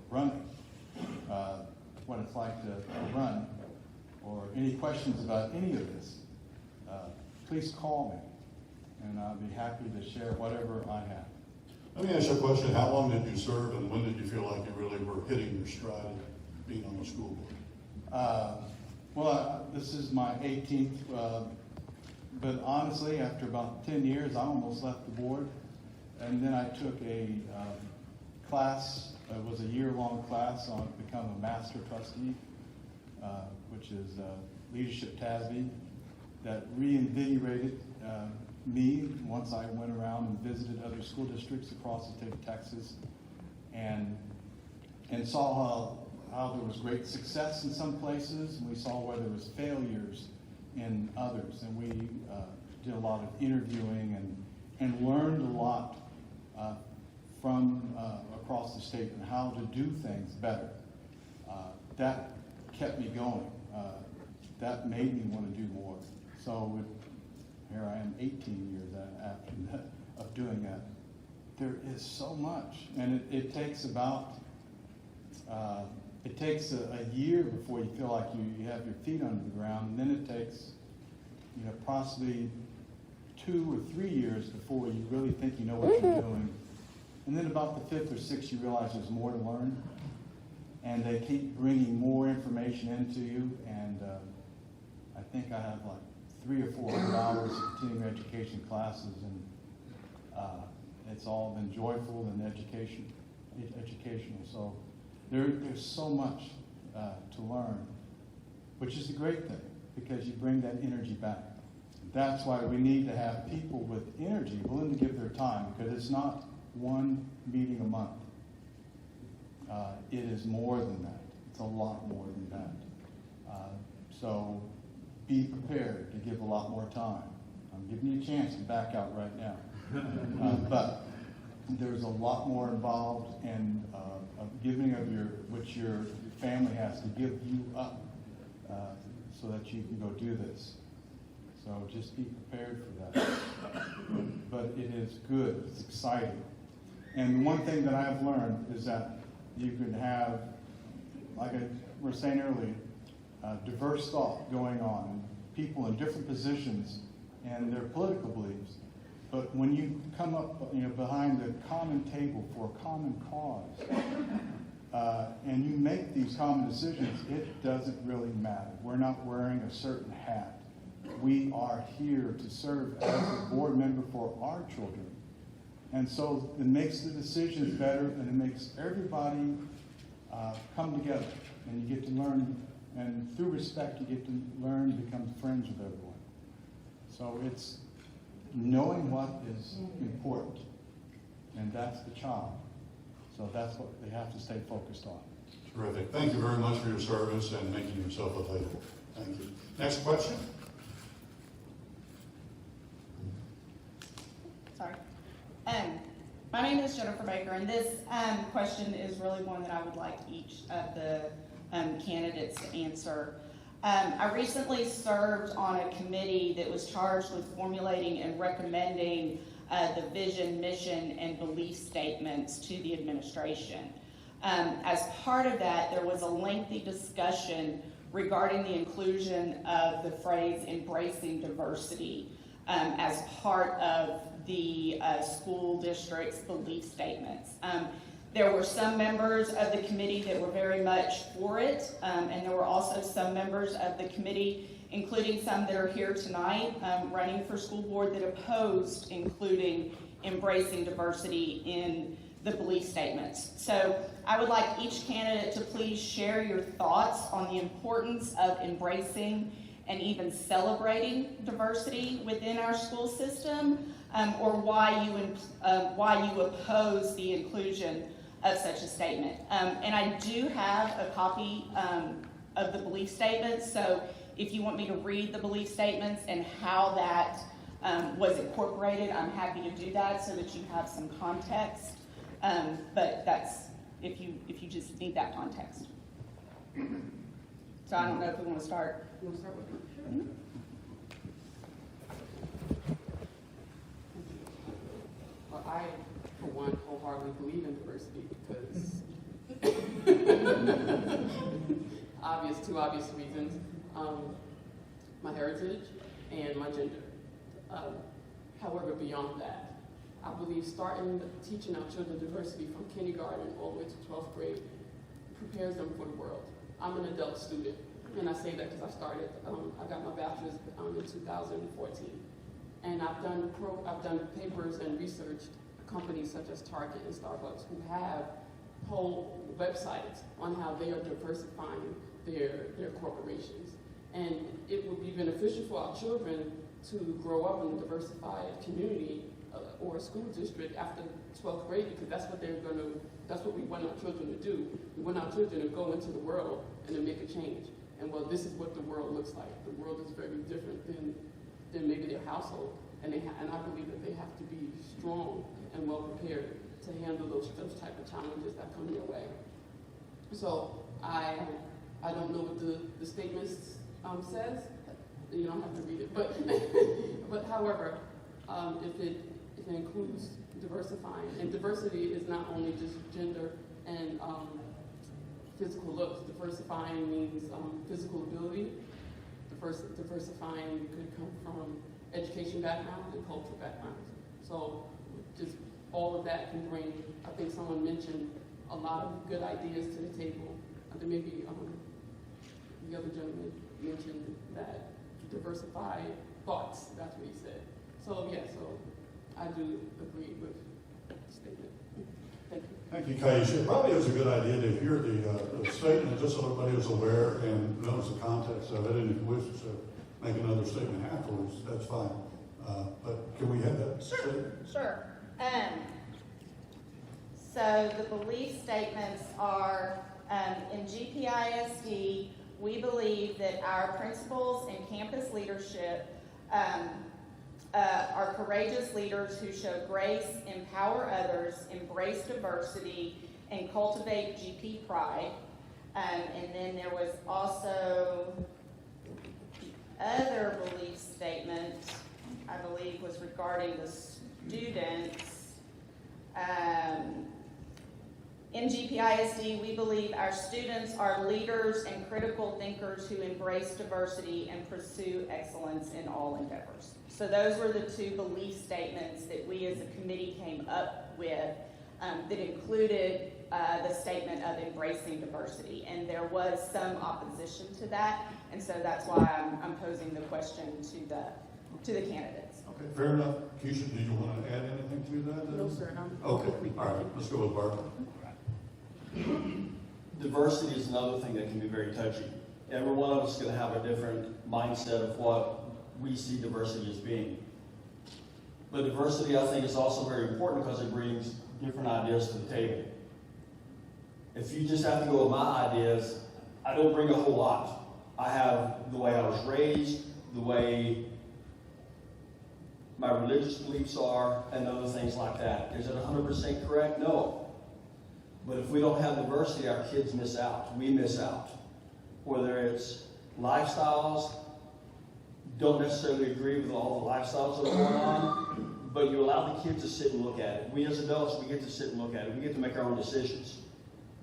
running, what it's like to run, or any questions about any of this, please call me, and I'll be happy to share whatever I have. Let me ask you a question. How long did you serve, and when did you feel like you really were hitting your stride being on the school board? Well, this is my 18th, but honestly, after about 10 years, I almost left the board. And then I took a class, it was a year-long class on to become a master trustee, which is leadership TASB, that reinvigorated me once I went around and visited other school districts across the state of Texas and saw how there was great success in some places, and we saw where there was failures in others. And we did a lot of interviewing and learned a lot from across the state and how to do things better. That kept me going. That made me want to do more. So here I am 18 years after that, of doing that. There is so much, and it takes about a year before you feel like you have your feet under the ground, and then it takes possibly 2 or 3 years before you really think you know what you're doing. And then about the 5th or 6th, you realize there's more to learn, and they keep bringing more information into you. And I think I have like 300 or 400 hours of continuing education classes, and it's all been joyful and educational. So there's so much to learn, which is a great thing because you bring that energy back. That's why we need to have people with energy willing to give their time, because it's not one meeting a month. It is more than that. It's a lot more than that. So be prepared to give a lot more time. I'm giving you a chance to back out right now. But there's a lot more involved in giving of which your family has to give you up so that you can go do this. So just be prepared for that. But it is good. It's exciting. And one thing that I've learned is that you can have, like I was saying earlier, diverse thought going on, people in different positions and their political beliefs. But when you come up, behind a common table for a common cause, and you make these common decisions, it doesn't really matter. We're not wearing a certain hat. We are here to serve as a board member for our children. And so it makes the decisions better, and it makes everybody come together, and you get to learn, and through respect, you get to learn to become friends with everyone. So it's knowing what is important, and that's the child. So that's what they have to stay focused on. Terrific. Thank you very much for your service and making yourself available. Thank you. Next question. Sorry. My name is Jennifer Baker, and this question is really one that I would like each of the candidates to answer. I recently served on a committee that was charged with formulating and recommending the vision, mission, and belief statements to the administration. As part of that, there was a lengthy discussion regarding the inclusion of the phrase embracing diversity as part of the school district's belief statements. There were some members of the committee that were very much for it, and there were also some members of the committee, including some that are here tonight, running for school board, that opposed including embracing diversity in the belief statements. So I would like each candidate to please share your thoughts on the importance of embracing and even celebrating diversity within our school system, or why you oppose the inclusion of such a statement. And I do have a copy of the belief statements, so if you want me to read the belief statements and how that was incorporated, I'm happy to do that so that you have some context. But that's if you just need that context. So I don't know if we want to start. You want to start with me? Sure. Mm-hmm. Well, I, for one, wholeheartedly believe in diversity because two obvious reasons. My heritage and my gender. However, beyond that, I believe teaching our children diversity from kindergarten all the way to 12th grade prepares them for the world. I'm an adult student, and I say that because I got my bachelor's in 2014. And I've done papers and researched companies such as Target and Starbucks who have whole websites on how they are diversifying their corporations. And it would be beneficial for our children to grow up in a diversified community or a school district after 12th grade, because that's what we want our children to do. We want our children to go into the world and to make a change. And well, this is what the world looks like. The world is very different than maybe their household. And I believe that they have to be strong and well prepared to handle those type of challenges that come their way. So I don't know what the statement says. You don't have to read it, but however, if it includes diversifying, and diversity is not only just gender and physical looks. Diversifying means physical ability. Diversifying could come from education background and cultural backgrounds. So just all of that can bring, I think someone mentioned a lot of good ideas to the table. I think maybe the other gentleman mentioned that diversified thoughts, that's what he said. So yeah, so I do agree with the statement. Thank you. Thank you, Kaisha. It probably is a good idea to hear the statement just so everybody is aware and knows the context of it. And if you wish to make another statement afterwards, that's fine. But can we have that statement? Sure. So the belief statements are, in GPISD, we believe that our principals and campus leadership are courageous leaders who show grace, empower others, embrace diversity, and cultivate GP pride. And then there was also the other belief statement, I believe, was regarding the students. In GPISD, we believe our students are leaders and critical thinkers who embrace diversity and pursue excellence in all endeavors. So those were the two belief statements that we as a committee came up with that included the statement of embracing diversity. And there was some opposition to that, and so that's why I'm posing the question to the candidates. Okay, fair enough. Kaisha, did you want to add anything to that? No, sir. Okay, all right, let's go with Barbara. Diversity is another thing that can be very touchy. Every one of us is going to have a different mindset of what we see diversity as being. But diversity, I think, is also very important because it brings different ideas to the table. If you just have to go with my ideas, I don't bring a whole lot. I have the way I was raised, the way my religious beliefs are, and other things like that. Is it 100% correct? No. But if we don't have diversity, our kids miss out. We miss out. Whether it's lifestyles, don't necessarily agree with all the lifestyles that are going on, but you allow the kids to sit and look at it. We as adults, we get to sit and look at it. We get to make our own decisions.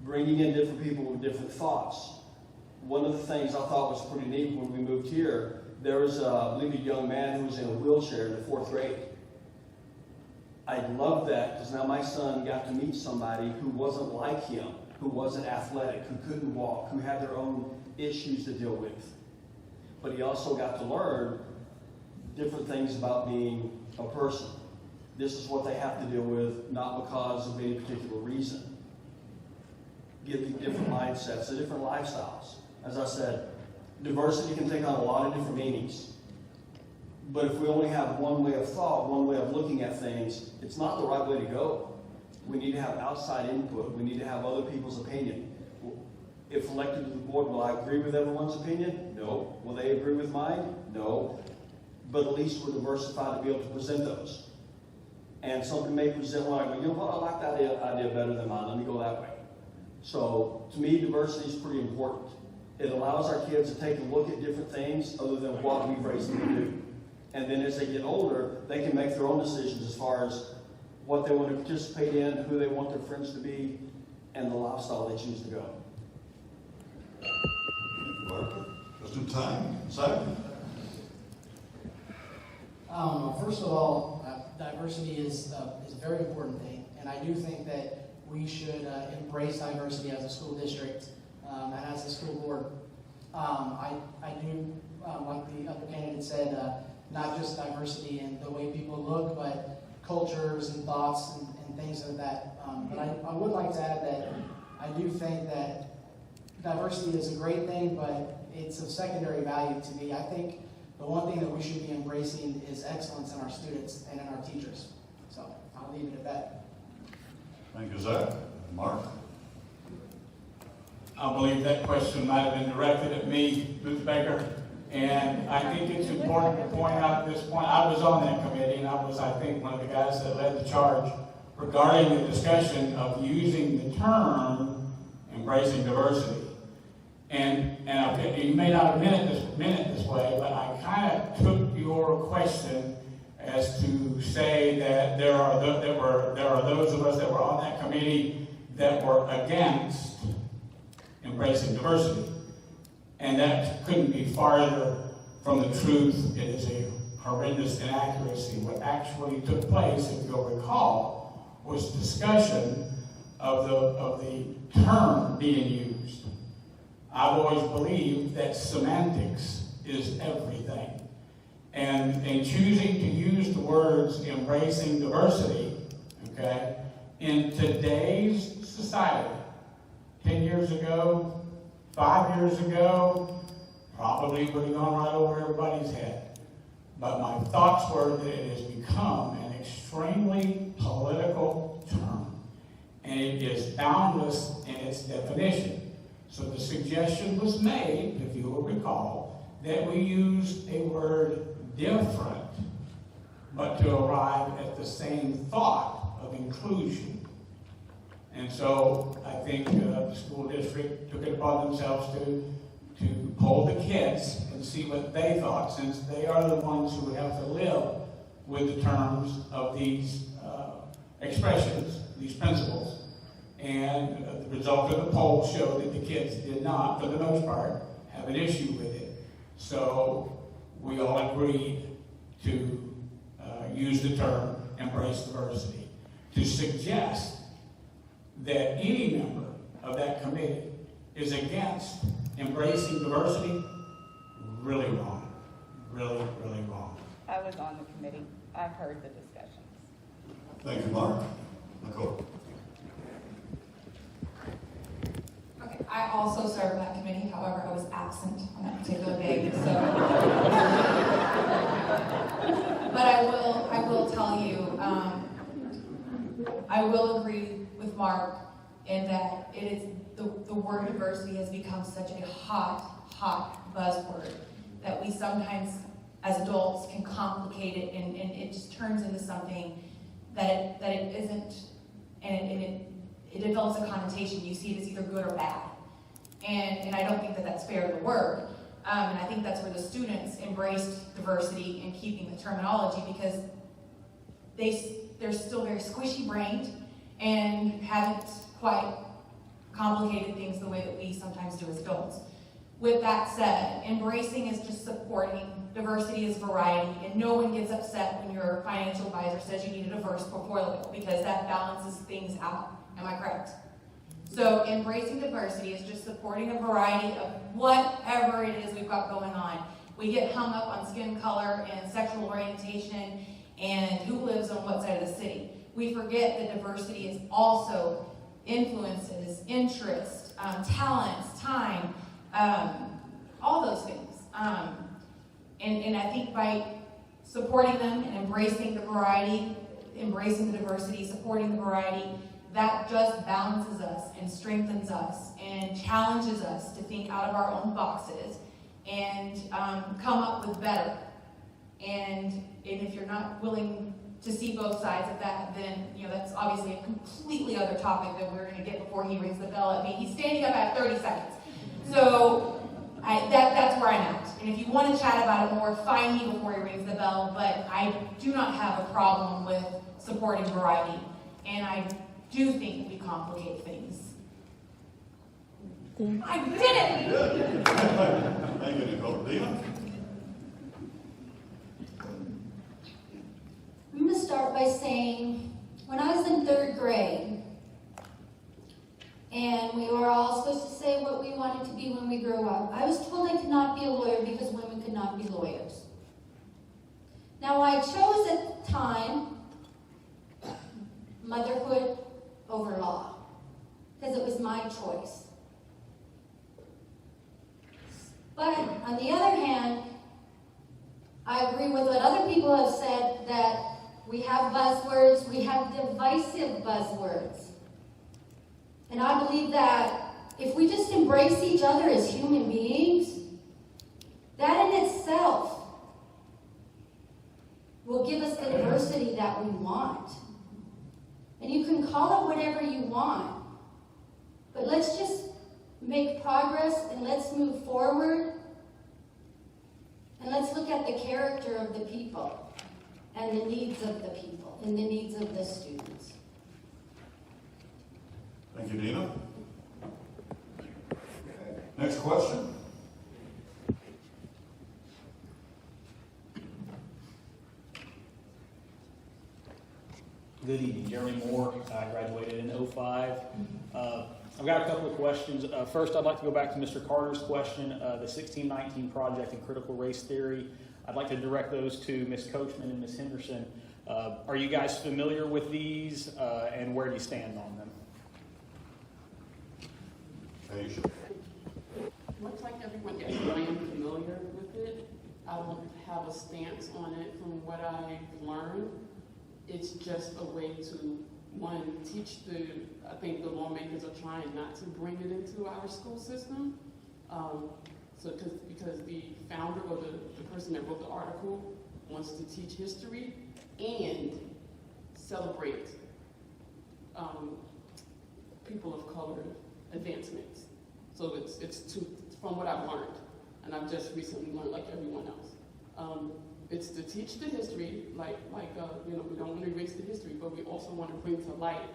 Bringing in different people with different thoughts. One of the things I thought was pretty neat when we moved here, there was, I believe, a young man who was in a wheelchair in the 4th grade. I love that because now my son got to meet somebody who wasn't like him, who wasn't athletic, who couldn't walk, who had their own issues to deal with. But he also got to learn different things about being a person. This is what they have to deal with, not because of any particular reason. Giving different mindsets, different lifestyles. As I said, diversity can take on a lot of different meanings. But if we only have one way of thought, one way of looking at things, it's not the right way to go. We need to have outside input. We need to have other people's opinion. If elected to the board, will I agree with everyone's opinion? No. Will they agree with mine? No. But at least we're diversified to be able to present those. And somebody may present one, I go, you know what, I like that idea better than mine. Let me go that way. So to me, diversity is pretty important. It allows our kids to take a look at different things other than what we've raised them to do. And then as they get older, they can make their own decisions as far as what they want to participate in, who they want their friends to be, and the lifestyle they choose to go. Just in time. Simon? First of all, diversity is a very important thing, and I do think that we should embrace diversity as a school district and as a school board. I do, like the other candidate said, not just diversity in the way people look, but cultures and thoughts and things of that. But I would like to add that I do think that diversity is a great thing, but it's of secondary value to me. I think the one thing that we should be embracing is excellence in our students and in our teachers. So I'll leave it at that. Thank you, Zach. Mark? I believe that question might have been directed at me, Booth Baker. And I think it's important to point out at this point, I was on that committee, and I was, I think, one of the guys that led the charge regarding the discussion of using the term embracing diversity. And you may not have meant it this way, but I kind of took your question as to say that there are those of us that were on that committee that were against embracing diversity. And that couldn't be farther from the truth. It is a horrendous inaccuracy. What actually took place, if you'll recall, was discussion of the term being used. I've always believed that semantics is everything. And in choosing to use the words embracing diversity, okay, in today's society, 10 years ago, 5 years ago, probably would have gone right over everybody's head. But my thoughts were that it has become an extremely political term, and it is boundless in its definition. So the suggestion was made, if you will recall, that we use a word different, but to arrive at the same thought of inclusion. And so I think the school district took it upon themselves to poll the kids and see what they thought, since they are the ones who would have to live with the terms of these expressions, these principles. And the result of the poll showed that the kids did not, for the most part, have an issue with it. So we all agreed to use the term embrace diversity, to suggest that any member of that committee is against embracing diversity, really wrong. Really, really wrong. I was on the committee. I've heard the discussions. Thank you, Mark. Nicole. Okay, I also served that committee, however, I was absent on that particular day, so. But I will tell you, I will agree with Mark in that it is, the word diversity has become such a hot buzzword that we sometimes, as adults, can complicate it and it just turns into something that it isn't, and it develops a connotation. You see it as either good or bad. And I don't think that that's fair to the word. And I think that's where the students embraced diversity and keeping the terminology, because they're still very squishy-brained and haven't quite complicated things the way that we sometimes do as adults. With that said, embracing is just supporting. Diversity is variety, and no one gets upset when your financial advisor says you need a diverse portfolio, because that balances things out. Am I correct? So embracing diversity is just supporting a variety of whatever it is we've got going on. We get hung up on skin color and sexual orientation and who lives on what side of the city. We forget that diversity is also influences, interest, talents, time, all those things. And I think by supporting them and embracing the variety, embracing the diversity, supporting the variety, that just balances us and strengthens us and challenges us to think out of our own boxes and come up with better. And if you're not willing to see both sides of that, then that's obviously a completely other topic that we're going to get before he rings the bell at me. He's standing up at 30 seconds. So that's where I'm at. And if you want to chat about it more, find me before he rings the bell. But I do not have a problem with supporting variety. And I do think we complicate things. I did it! Thank you, Nicole. Deanna? I'm going to start by saying, when I was in 3rd grade, and we were all supposed to say what we wanted to be when we grew up, I was told I could not be a lawyer because women could not be lawyers. Now, I chose at the time motherhood over law, because it was my choice. But on the other hand, I agree with what other people have said, that we have buzzwords, we have divisive buzzwords. And I believe that if we just embrace each other as human beings, that in itself will give us the diversity that we want. And you can call it whatever you want, but let's just make progress and let's move forward. And let's look at the character of the people and the needs of the people and the needs of the students. Thank you, Deanna. Next question. Good evening, Jeremy Moore. I graduated in 05. I've got a couple of questions. First, I'd like to go back to Mr. Carter's question, the 1619 project in critical race theory. I'd like to direct those to Ms. Coachman and Ms. Henderson. Are you guys familiar with these, and where do you stand on them? Kaisha. Much like everyone else, I am familiar with it. I don't have a stance on it from what I've learned. It's just a way to, one, teach I think the lawmakers are trying not to bring it into our school system. Because the founder or the person that wrote the article wants to teach history and celebrate people of color advancements. So it's from what I've learned, and I've just recently learned like everyone else. It's to teach the history, we don't want to erase the history, but we also want to bring to light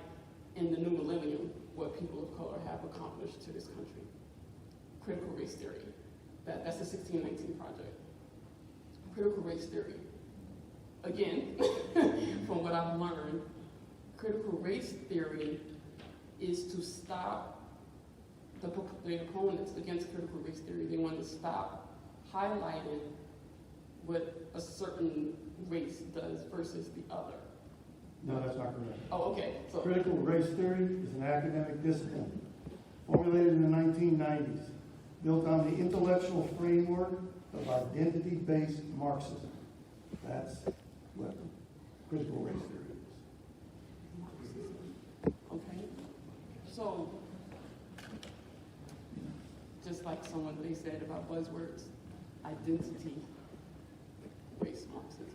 in the new millennium what people of color have accomplished to this country. Critical race theory. That's the 1619 project. Critical race theory. Again, from what I've learned, critical race theory is to stop the opponents against critical race theory. They want to stop highlighting what a certain race does versus the other. No, that's not correct. Oh, okay. So critical race theory is an academic discipline formulated in the 1990s, built on the intellectual framework of identity-based Marxism. That's what critical race theory is. okay. So just like someone they said about buzzwords, identity, race Marxism.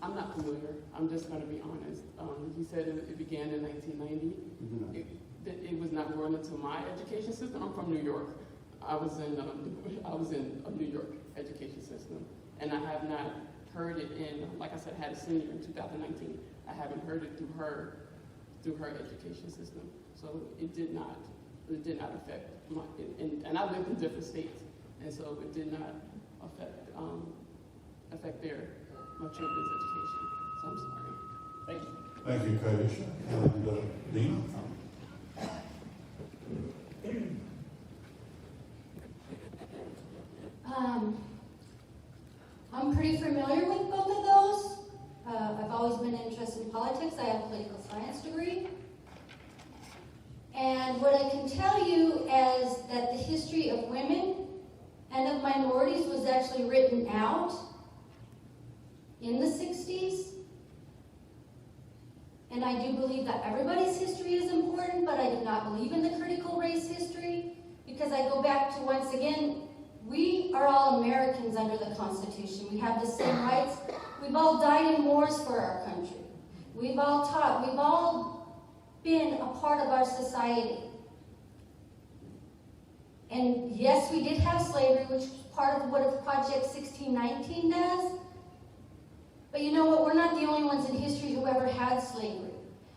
I'm not familiar. I'm just going to be honest. He said it began in 1990. It was not born into my education system. I'm from New York. I was in a New York education system, and I have not heard it in. Like I said, I had a senior in 2019. I haven't heard it through her education system. So it did not affect my. And I lived in different states, and so it did not affect my children's education. So I'm sorry. Thank you. Thank you, Kaisha. And Deanna? I'm pretty familiar with both of those. I've always been interested in politics. I have a political science degree. And what I can tell you is that the history of women and of minorities was actually written out in the 60s. And I do believe that everybody's history is important, but I do not believe in the critical race history, because I go back to, once again, we are all Americans under the Constitution. We have the same rights. We've all died in wars for our country. We've all taught. We've all been a part of our society. And yes, we did have slavery, which is part of what Project 1619 does. But you know what? We're not the only ones in history who ever had slavery.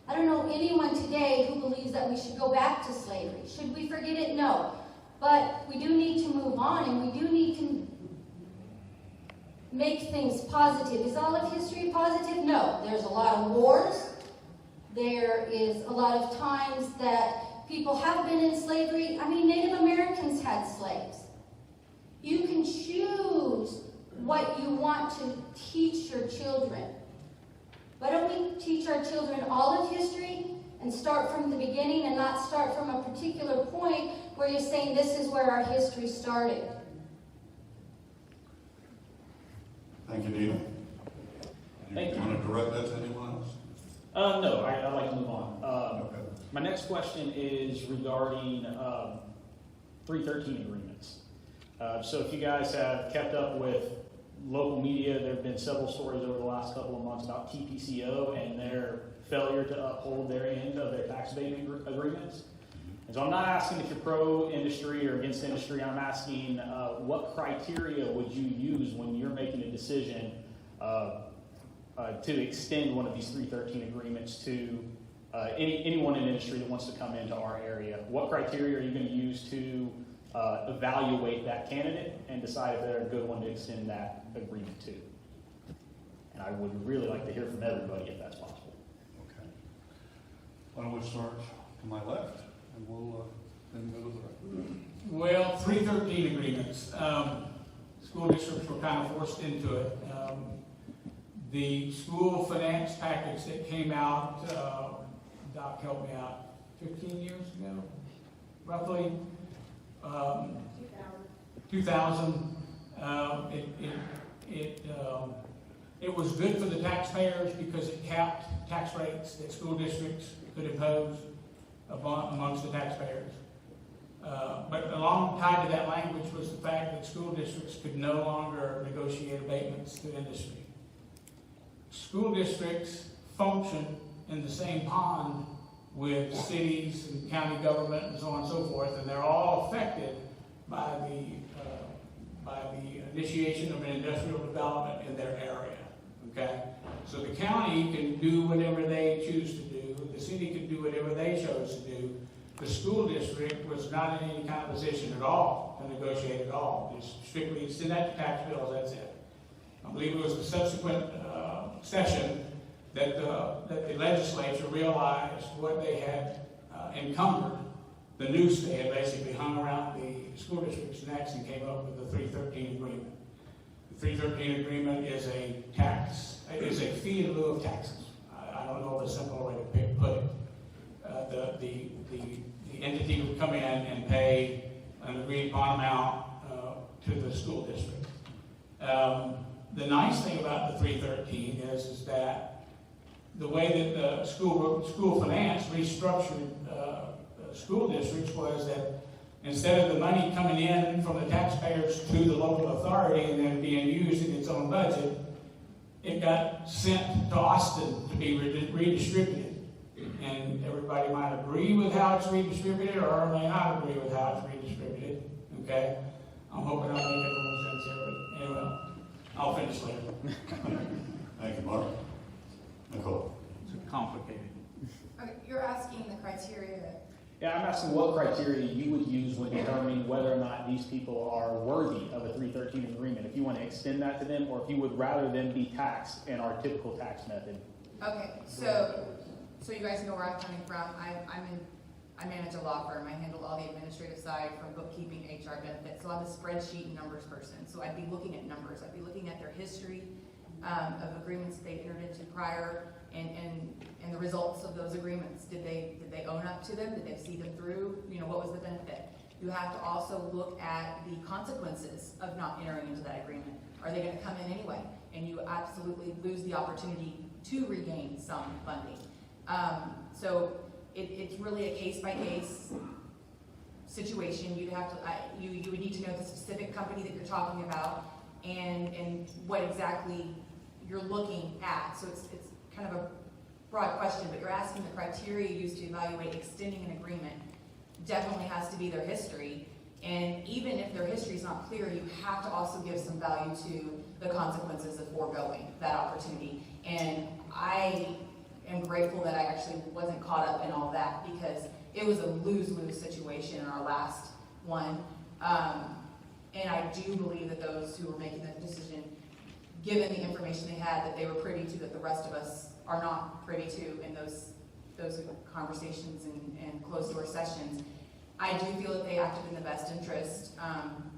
I don't know anyone today who believes that we should go back to slavery. Should we forget it? No. But we do need to move on, and we do need to make things positive. Is all of history positive? No. There's a lot of wars. There is a lot of times that people have been in slavery. I mean, Native Americans had slaves. You can choose what you want to teach your children. Why don't we teach our children all of history and start from the beginning and not start from a particular point where you're saying this is where our history started? Thank you, Deanna. Thank you. Want to direct that to anyone else? No, I'd like to move on. Okay. My next question is regarding 313 agreements. So if you guys have kept up with local media, there have been several stories over the last couple of months about TPCO and their failure to uphold their end of their tax abatement agreements. And so I'm not asking if you're pro-industry or against industry. I'm asking what criteria would you use when you're making a decision to extend one of these 313 agreements to anyone in industry that wants to come into our area? What criteria are you going to use to evaluate that candidate and decide if they're a good one to extend that agreement to? And I would really like to hear from everybody if that's possible. Okay. Why don't we start to my left, and we'll then go to the right. Well, 313 agreements. School districts were kind of forced into it. The school finance package that came out, Doc helped me out, 15 years ago, roughly, 2000. It was good for the taxpayers because it capped tax rates that school districts could impose amongst the taxpayers. But along tied to that language was the fact that school districts could no longer negotiate abatements to industry. School districts function in the same pond with cities and county government and so on and so forth, and they're all affected by the initiation of an industrial development in their area. okay? So the county can do whatever they choose to do, the city can do whatever they chose to do. The school district was not in any kind of position at all to negotiate at all. Just strictly send out the tax bills, that's it. I believe it was the subsequent session that the legislature realized what they had encumbered. The noose they had basically hung around the school district's necks and came up with the 313 agreement. The 313 agreement is a tax, is a fee in lieu of taxes. I don't know of a simpler way to put it. The entity would come in and pay an agreed upon amount to the school district. The nice thing about the 313 is that the way that the school finance restructured school districts was that instead of the money coming in from the taxpayers to the local authority and then being used in its own budget, it got sent to Austin to be redistributed. And everybody might agree with how it's redistributed or may not agree with how it's redistributed. Okay? I'm hoping I'll make a little sense here, but anyway, I'll finish later. Thank you, Mark. Nicole. It's complicated. Okay, you're asking the criteria. Yeah, I'm asking what criteria you would use when determining whether or not these people are worthy of a 313 agreement. If you want to extend that to them, or if you would rather them be taxed in our typical tax method. Okay, so you guys know where I'm coming from. I manage a law firm. I handle all the administrative side from bookkeeping, HR, benefits. So I'm a spreadsheet and numbers person. So I'd be looking at numbers. I'd be looking at their history of agreements they entered into prior and the results of those agreements. Did they own up to them? Did they see them through? You know, what was the benefit? You have to also look at the consequences of not entering into that agreement. Are they going to come in anyway? And you absolutely lose the opportunity to regain some funding. So it's really a case-by-case situation. You'd have to, you would need to know the specific company that you're talking about and what exactly you're looking at. So it's kind of a broad question, but you're asking the criteria used to evaluate extending an agreement definitely has to be their history. And even if their history is not clear, you have to also give some value to the consequences of foregoing that opportunity. And I am grateful that I actually wasn't caught up in all that because it was a lose-lose situation in our last one. And I do believe that those who were making that decision, given the information they had, that they were privy to, that the rest of us are not privy to in those conversations and closed-door sessions. I do feel that they acted in the best interest,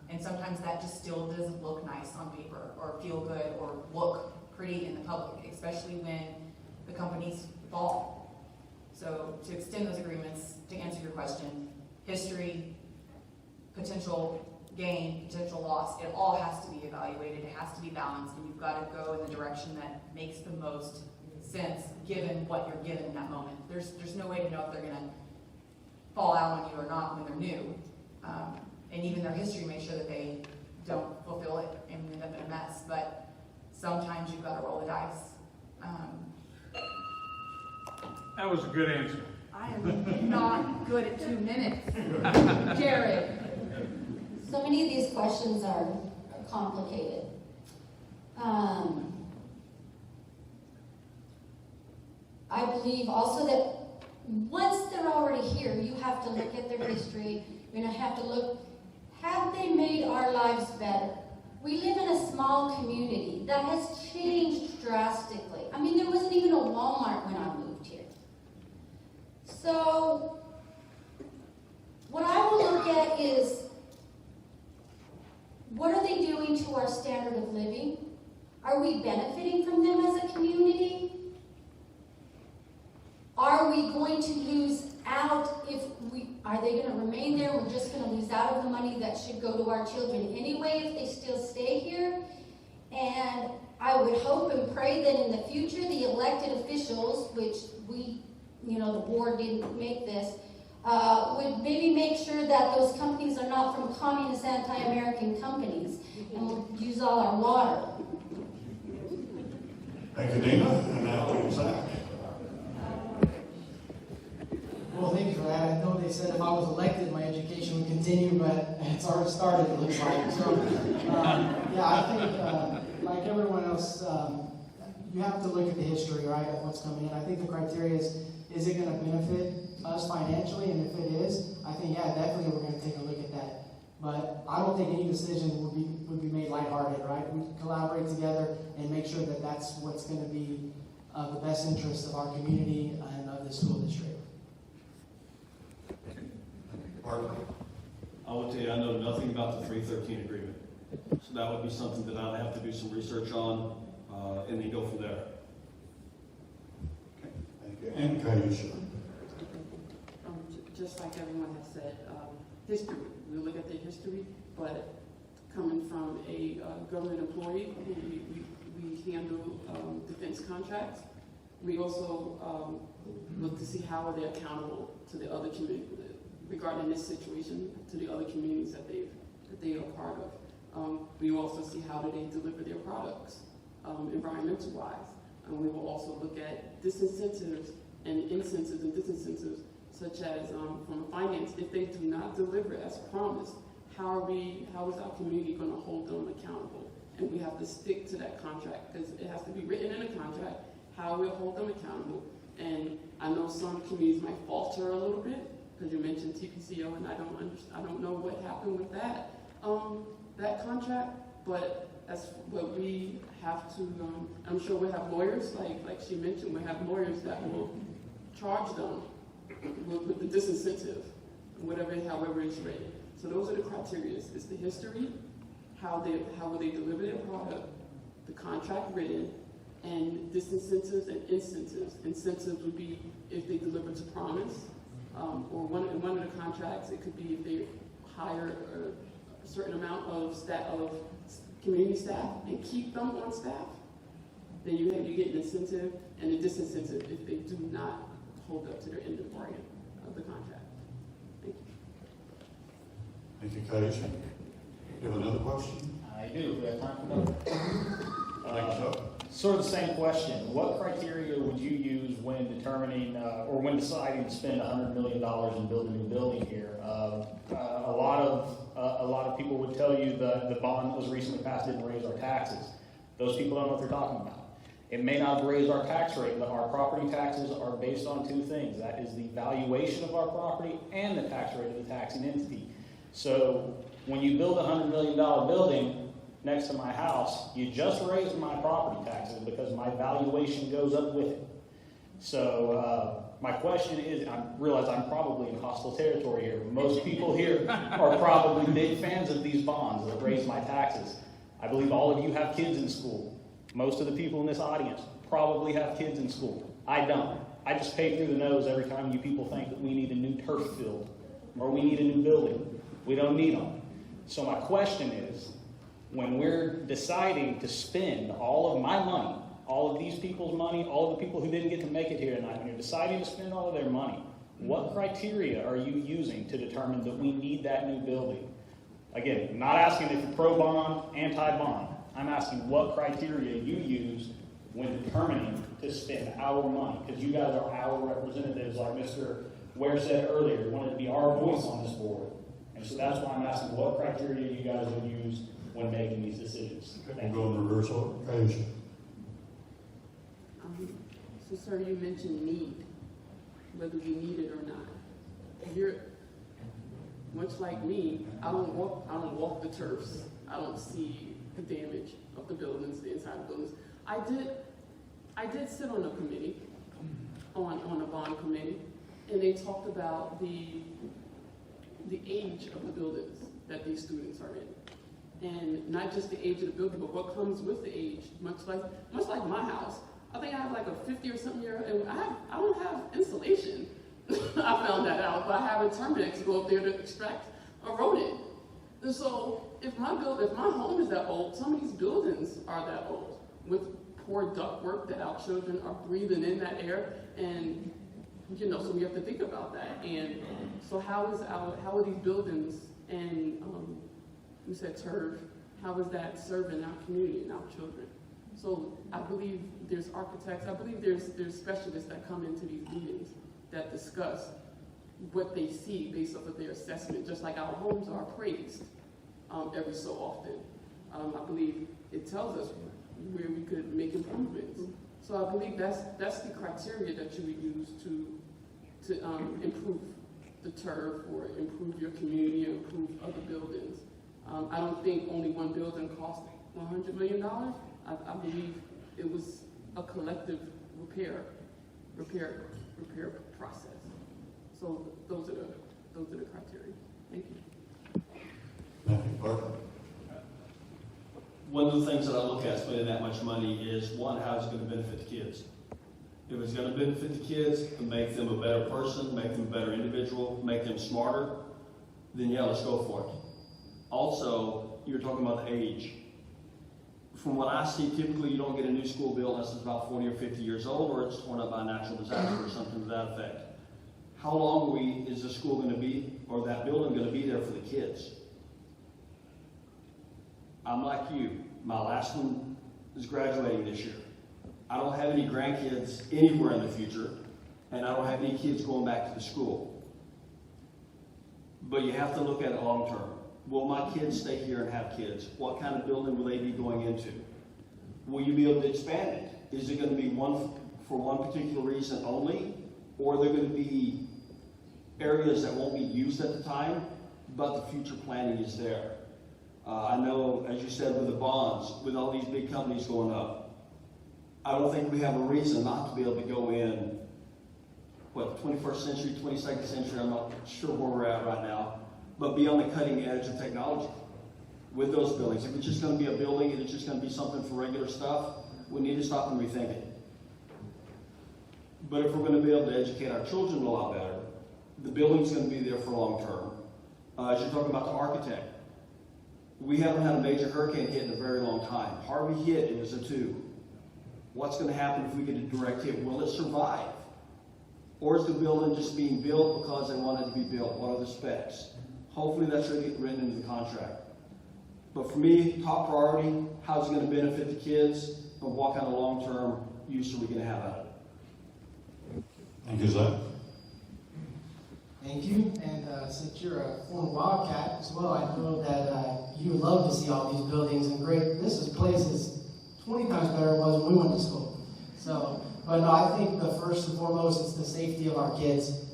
and sometimes that just still doesn't look nice on paper or feel good or look pretty in the public, especially when the companies fall. So to extend those agreements, to answer your question, history, potential gain, potential loss, it all has to be evaluated, it has to be balanced, and you've got to go in the direction that makes the most sense given what you're given in that moment. There's no way to know if they're going to fall out on you or not when they're new. And even their history makes sure that they don't fulfill it and end up in a mess. But sometimes you've got to roll the dice. That was a good answer. I am not good at 2 minutes. Jared. So many of these questions are complicated. I believe also that once they're already here, you have to look at their history. You're going to have to look, have they made our lives better? We live in a small community that has changed drastically. I mean, there wasn't even a Walmart when I moved here. So what I will look at is, what are they doing to our standard of living? Are we benefiting from them as a community? Are we going to lose out are they going to remain there? We're just going to lose out of the money that should go to our children anyway if they still stay here. And I would hope and pray that in the future the elected officials, which the board didn't make this, would maybe make sure that those companies are not from communist anti-American companies and will use all our water. Thank you, Deanna. And now, Zach. Well, thank you for that. I know they said if I was elected, my education would continue, but it's already started, it looks like. So, I think, like everyone else, you have to look at the history, right, of what's coming in. I think the criteria is it going to benefit us financially? And if it is, I think, yeah, definitely we're going to take a look at that. But I don't think any decision would be made lighthearted, right? We collaborate together and make sure that that's what's going to be the best interest of our community and of the school district. I will tell you, I know nothing about the 313 agreement. So that would be something that I'd have to do some research on, and then go from there. Okay, thank you. And Kaisha. Just like everyone has said, history. We look at the history, but coming from a government employee, we handle defense contracts. We also look to see how are they accountable to the other community regarding this situation, to the other communities that they are part of. We also see how do they deliver their products, environmental-wise. We will also look at disincentives and incentives and disincentives, such as from finance. If they do not deliver as promised, how is our community going to hold them accountable? And we have to stick to that contract because it has to be written in a contract how we'll hold them accountable. And I know some communities might falter a little bit because you mentioned TPCO, and I don't know what happened with that that contract, but that's what we have to. I'm sure we have lawyers, like she mentioned, we have lawyers that will charge them with the disincentive, however it's rated. So those are the criteria. It's the history, how will they deliver their product, the contract written, and disincentives and incentives. Incentives would be if they deliver to promise, or one of the contracts, it could be if they hire a certain amount of community staff and keep them on staff, then you get an incentive and a disincentive if they do not hold up to their end of the bargain of the contract. Thank you. Thank you, Kaisha. You have another question? I do. We have time for another. I think so. Sort of the same question. What criteria would you use when determining or when deciding to spend $100 million in building a new building here? A lot of people would tell you the bond that was recently passed didn't raise our taxes. Those people don't know what they're talking about. It may not raise our tax rate, but our property taxes are based on two things. That is the valuation of our property and the tax rate of the taxing entity. So when you build a $100 million building next to my house, you just raised my property taxes because my valuation goes up with it. So my question is, I realize I'm probably in hostile territory here. Most people here are probably big fans of these bonds that raise my taxes. I believe all of you have kids in school. Most of the people in this audience probably have kids in school. I don't. I just pay through the nose every time you people think that we need a new turf field or we need a new building. We don't need them. So my question is, when we're deciding to spend all of my money, all of these people's money, all of the people who didn't get to make it here tonight, when you're deciding to spend all of their money, what criteria are you using to determine that we need that new building? Again, I'm not asking if you're pro-bond, anti-bond. I'm asking what criteria you use when determining to spend our money, because you guys are our representatives, like Mr. Ware said earlier. You wanted to be our voice on this board. And so that's why I'm asking what criteria you guys would use when making these decisions. We'll go in reverse order. Kaisha. So, sir, you mentioned need, whether we need it or not. You're much like me. I don't walk the turfs. I don't see the damage of the buildings, the inside of the buildings. I did sit on a committee, on a bond committee, and they talked about the age of the buildings that these students are in. And not just the age of the building, but what comes with the age. Much like my house. I think I have like a 50 or something year, and I don't have insulation. I found that out, but I have a Terminix to go up there to extract a rodent. And so if my home is that old, some of these buildings are that old, with poor ductwork that our children are breathing in that air, and so we have to think about that. And so how are these buildings and you said turf, how is that serving our community and our children? So I believe there's architects, I believe there's specialists that come into these meetings that discuss what they see based off of their assessment, just like our homes are appraised every so often. I believe it tells us where we could make improvements. So I believe that's the criteria that you would use to improve the turf or improve your community or improve other buildings. I don't think only one building cost $100 million. I believe it was a collective repair process. So those are the criteria. Thank you. Thank you, Parker. One of the things that I look at spending that much money is, one, how is it going to benefit the kids? If it's going to benefit the kids and make them a better person, make them a better individual, make them smarter, then yeah, let's go for it. Also, you're talking about the age. From what I see, typically you don't get a new school built unless it's about 40 or 50 years old, or it's torn up by a natural disaster or something to that effect. How long is the school going to be, or that building going to be there for the kids? I'm like you. My last one is graduating this year. I don't have any grandkids anywhere in the future, and I don't have any kids going back to the school. But you have to look at it long term. Will my kids stay here and have kids? What kind of building will they be going into? Will you be able to expand it? Is it going to be one for one particular reason only? Or are there going to be areas that won't be used at the time, but the future planning is there? I know, as you said, with the bonds, with all these big companies going up, I don't think we have a reason not to be able to go in, 21st century, 22nd century, I'm not sure where we're at right now, but be on the cutting edge of technology with those buildings. If it's just going to be a building and it's just going to be something for regular stuff, we need to stop and rethink it. But if we're going to be able to educate our children a lot better, the building's going to be there for long term. As you're talking about the architect, we haven't had a major hurricane hit in a very long time. Harvey hit, it was a 2. What's going to happen if we get a direct hit? Will it survive? Or is the building just being built because they want it to be built? What are the specs? Hopefully that's written into the contract. But for me, top priority, how's it going to benefit the kids, and what kind of long-term use are we going to have out of it? Thank you, Zach. Thank you. And since you're a former Wildcat as well, I know that you would love to see all these buildings and great. This place is 20 times better than it was when we went to school. So, but no, I think the first and foremost is the safety of our kids.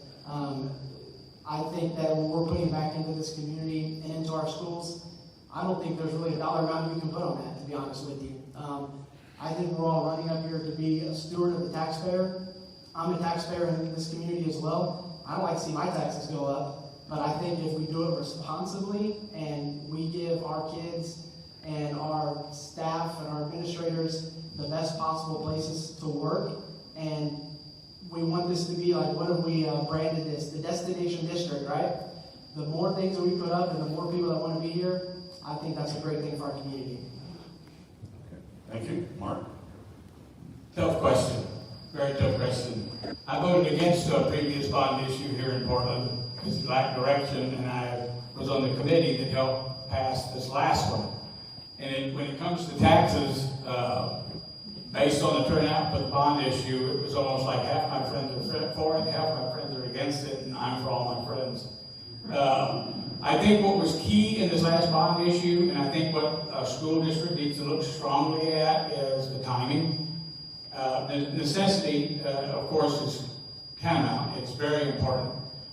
I think that when we're putting back into this community and into our schools, I don't think there's really a dollar amount we can put on that, to be honest with you. I think we're all running up here to be a steward of the taxpayer. I'm a taxpayer in this community as well. I don't like to see my taxes go up, but I think if we do it responsibly and we give our kids and our staff and our administrators the best possible places to work, and we want this to be like, what have we branded this? The destination district, right? The more things that we put up and the more people that want to be here, I think that's a great thing for our community. Thank you. Mark? Tough question. Very tough question. I voted against a previous bond issue here in Portland because it lacked direction, and I was on the committee that helped pass this last one. And when it comes to taxes, based on the turnout for the bond issue, it was almost like half my friends are for it, half my friends are against it, and I'm for all my friends. I think what was key in this last bond issue, and I think what a school district needs to look strongly at, is the timing. The necessity, of course, is paramount. It's very important.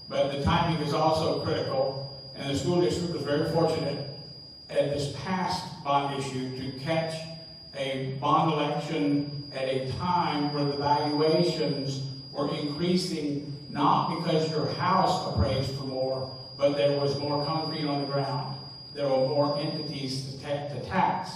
But the timing is also critical, and the school district was very fortunate at this past bond issue to catch a bond election at a time where the valuations were increasing, not because your house appraised for more, but there was more concrete on the ground. There were more entities to tax,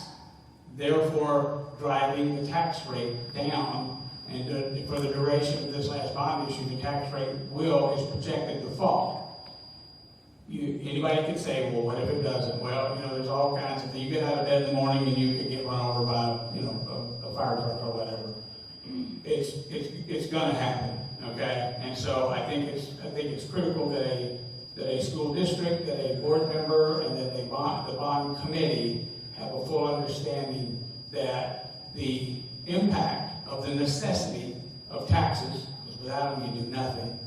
therefore driving the tax rate down. And for the duration of this last bond issue, the tax rate is projected to fall. Anybody could say, well, what if it doesn't? Well, there's all kinds of things. You get out of bed in the morning and you could get run over by, a fire truck or whatever. It's going to happen, okay? And so I think it's critical that a school district, that a board member, and that the bond committee have a full understanding that the impact of the necessity of taxes, because without them you do nothing,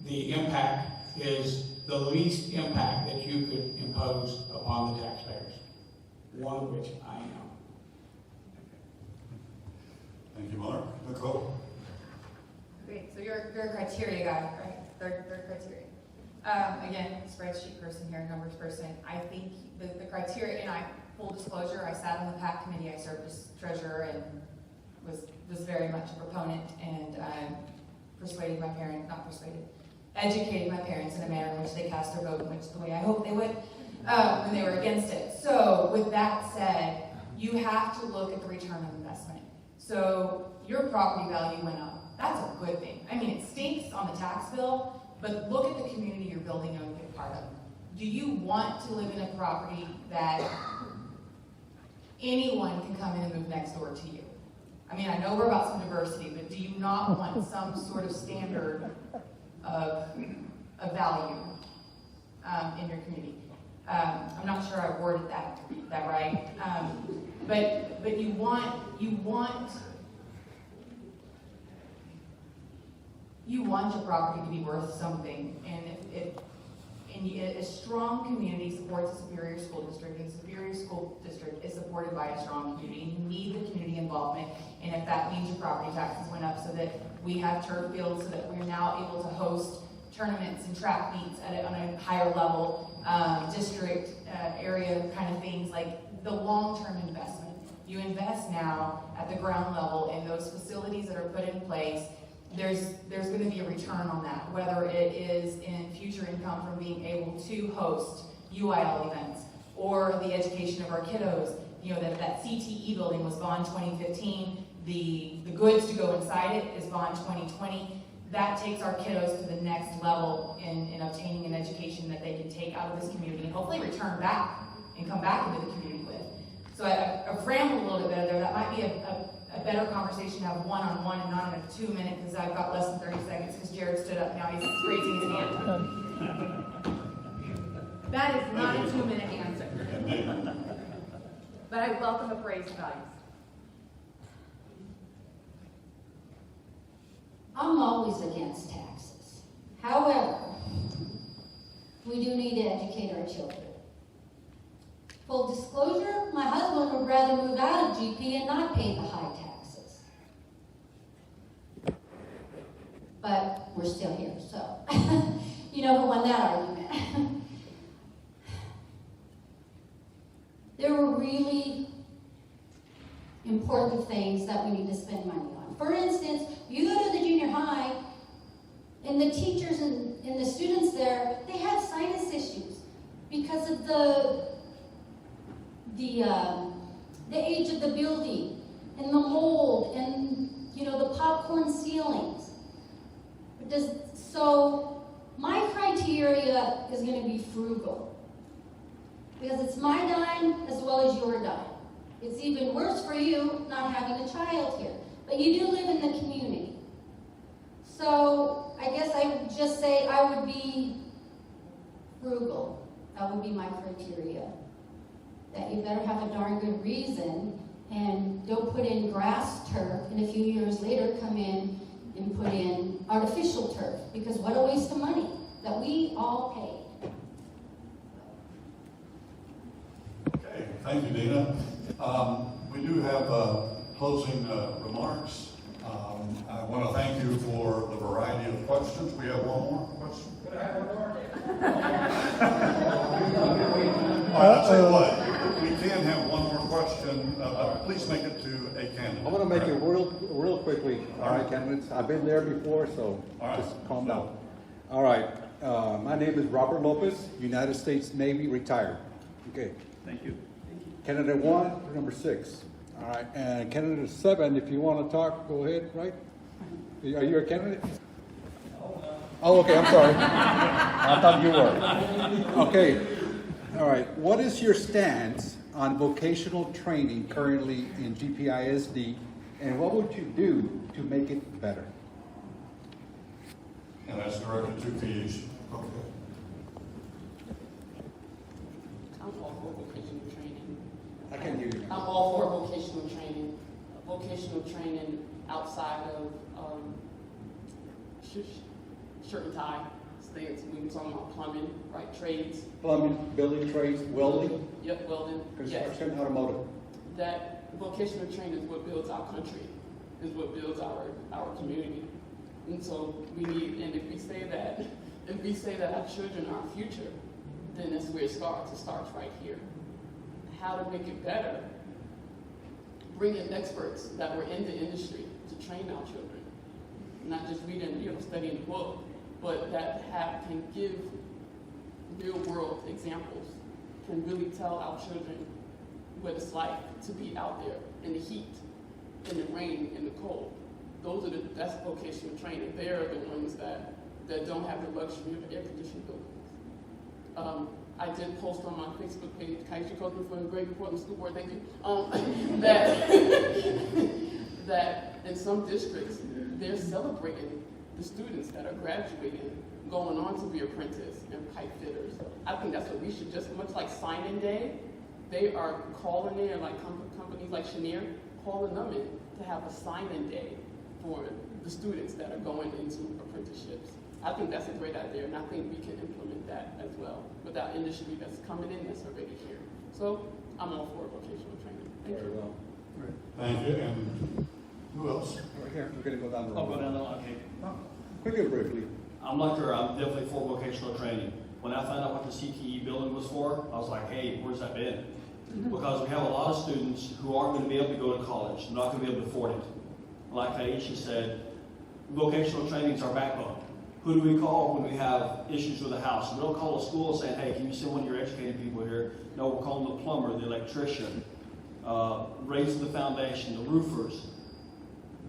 the impact is the least impact that you could impose upon the taxpayers, one of which I am. Thank you, Mark. Nicole? Great, so you're a criteria guy, right? Third criteria. Again, spreadsheet person here, numbers person. I think the criteria, and full disclosure, I sat on the PAC committee, I served as treasurer and was very much a proponent and educated my parents in a manner in which they cast their vote, in which the way I hoped they would, when they were against it. So with that said, you have to look at the return on investment. So your property value went up. That's a good thing. I mean, it stinks on the tax bill, but look at the community you're building and be a part of. Do you want to live in a property that anyone can come in and move next door to you? I mean, I know we're about some diversity, but do you not want some sort of standard of value in your community? I'm not sure I worded that right, but you want your property to be worth something, and a strong community supports a superior school district, and a superior school district is supported by a strong community. And you need the community involvement, and if that means your property taxes went up so that we have turf fields, so that we're now able to host tournaments and track meets on a higher level, district, area kind of things, like the long-term investment. You invest now at the ground level in those facilities that are put in place. There's going to be a return on that, whether it is in future income from being able to host UIL events or the education of our kiddos. You know, that CTE building was bond 2015. The goods to go inside it is bond 2020. That takes our kiddos to the next level in obtaining an education that they can take out of this community and hopefully return back and come back into the community with. So I've rambled a little bit better there. That might be a better conversation to have one-on-one and not in a 2-minute, because I've got less than 30 seconds because Jared stood up now. He's raising his hand. That is not a 2-minute answer. But I welcome appraised values. I'm always against taxes. However, we do need to educate our children. Full disclosure, my husband would rather move out of GP and not pay the high taxes. But we're still here, so you know who won that argument. There were really important things that we need to spend money on. For instance, you go to the junior high, and the teachers and the students there, they have sinus issues because of the age of the building and the mold and, you know, the popcorn ceilings. So my criteria is going to be frugal, because it's my dime as well as your dime. It's even worse for you not having a child here, but you do live in the community. So I guess I would just say I would be frugal. That would be my criteria. That you better have a darn good reason, and don't put in grass turf and a few years later come in and put in artificial turf, because what a waste of money that we all paid. Okay, thank you, Dina. We do have closing remarks. I want to thank you for the variety of questions. We have one more question. Could I have one more? All right, I'll tell you what, we can have one more question. Please make it to a candidate. I'm going to make it real quickly. All right, candidates. I've been there before, so just calm down. All right. My name is Robert Lopez, United States Navy, retired. Okay. Thank you. Candidate 1, number 6. All right. And candidate 7, if you want to talk, go ahead, right? Are you a candidate? Oh, okay. I'm sorry. I thought you were. Okay. All right. What is your stance on vocational training currently in GPISD, and what would you do to make it better? And that's directed to Kaisha. Okay. I'm all for vocational training. I can hear you. I'm all for vocational training. Vocational training outside of shirt and tie. Things we were talking about plumbing, right? Trades. Plumbing, building trades, welding. Yep, welding. Construction, yes. automotive. That vocational training is what builds our country. is what builds our community. And so we need, and if we say that our children are our future, then that's where it starts. It starts right here. How to make it better. Bring in experts that were in the industry to train our children. Not just reading, studying the book, but that can give real world examples, can really tell our children what it's like to be out there in the heat, in the rain, in the cold. That's vocational training. They're the ones that don't have the luxury of air-conditioned buildings. I did post on my Facebook page, Kaisha Coachman from the Gregory School Board, thank you, that in some districts, they're celebrating the students that are graduating, going on to be apprentices and pipe fitters. I think that's what we should, just much like sign-in day, they are calling in, like companies like Chenier, calling them in to have a sign-in day for the students that are going into apprenticeships. I think that's a great idea, and I think we can implement that as well with our industry that's coming in, that's already here. So I'm all for vocational training. Thank you. Well. Thank you. And who else? Right here, we're going to go down the road. I'll go down the line, okay. Quickly and briefly. I'm like her, I'm definitely for vocational training. When I found out what the CTE building was for, I was like, hey, where's that been? Because we have a lot of students who aren't going to be able to go to college. They're not going to be able to afford it. Like Kaisha said, vocational training is our backbone. Who do we call when we have issues with the house? We don't call a school saying, hey, can you send one of your educated people here? No, we're calling the plumber, the electrician, raising the foundation, the roofers,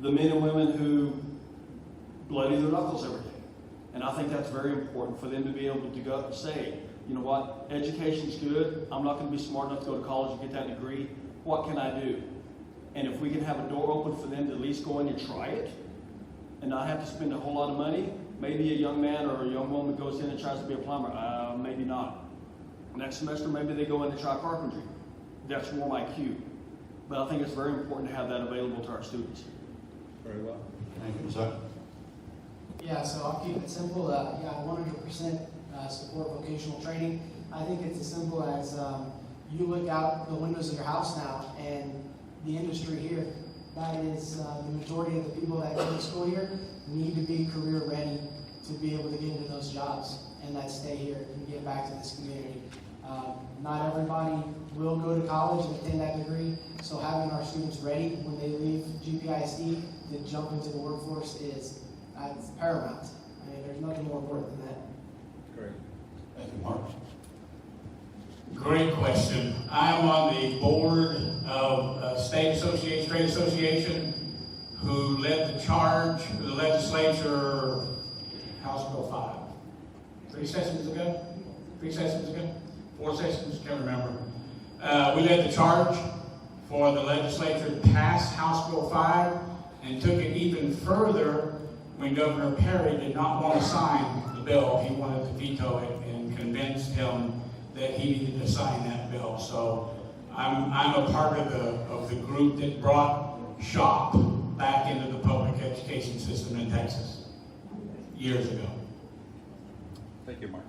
the men and women who bloody their knuckles every day. And I think that's very important for them to be able to go up and say, you know what, education's good. I'm not going to be smart enough to go to college and get that degree. What can I do? And if we can have a door open for them to at least go in and try it and not have to spend a whole lot of money, maybe a young man or a young woman goes in and tries to be a plumber. Maybe not. Next semester, maybe they go in and try carpentry. That's more my cue. But I think it's very important to have that available to our students. Very well. Thank you, Zach. Yeah, so I'll keep it simple. Yeah, 100% support vocational training. I think it's as simple as you look out the windows of your house now and the industry here, that is the majority of the people that go to school here need to be career ready to be able to get into those jobs and that stay here and get back to this community. Not everybody will go to college and obtain that degree, so having our students ready when they leave GPISD to jump into the workforce is paramount. I mean, there's nothing more important than that. Great. Thank you, Mark. Great question. I am on the board of State Association, Trade Association, who led the charge for the legislature, House Bill 5. 3 sessions ago? 3 sessions ago? 4 sessions? Can't remember. We led the charge for the legislature to pass House Bill 5 and took it even further when Governor Perry did not want to sign the bill. He wanted to veto it and convinced him that he needed to sign that bill. So I'm a part of the group that brought SHOP back into the public education system in Texas years ago. Thank you, Mark.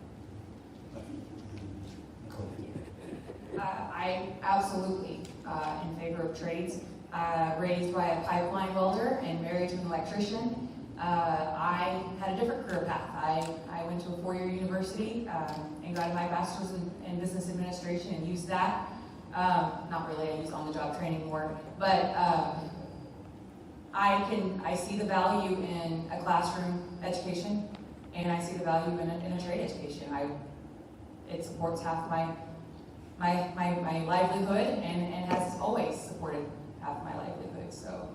I'm absolutely in favor of trades. Raised by a pipeline welder and married to an electrician. I had a different career path. I went to a 4-year university and got my bachelor's in business administration and used that. Not really, I use on-the-job training more, but I see the value in a classroom education, and I see the value in a trade education. It supports half my livelihood and has always supported half my livelihood. So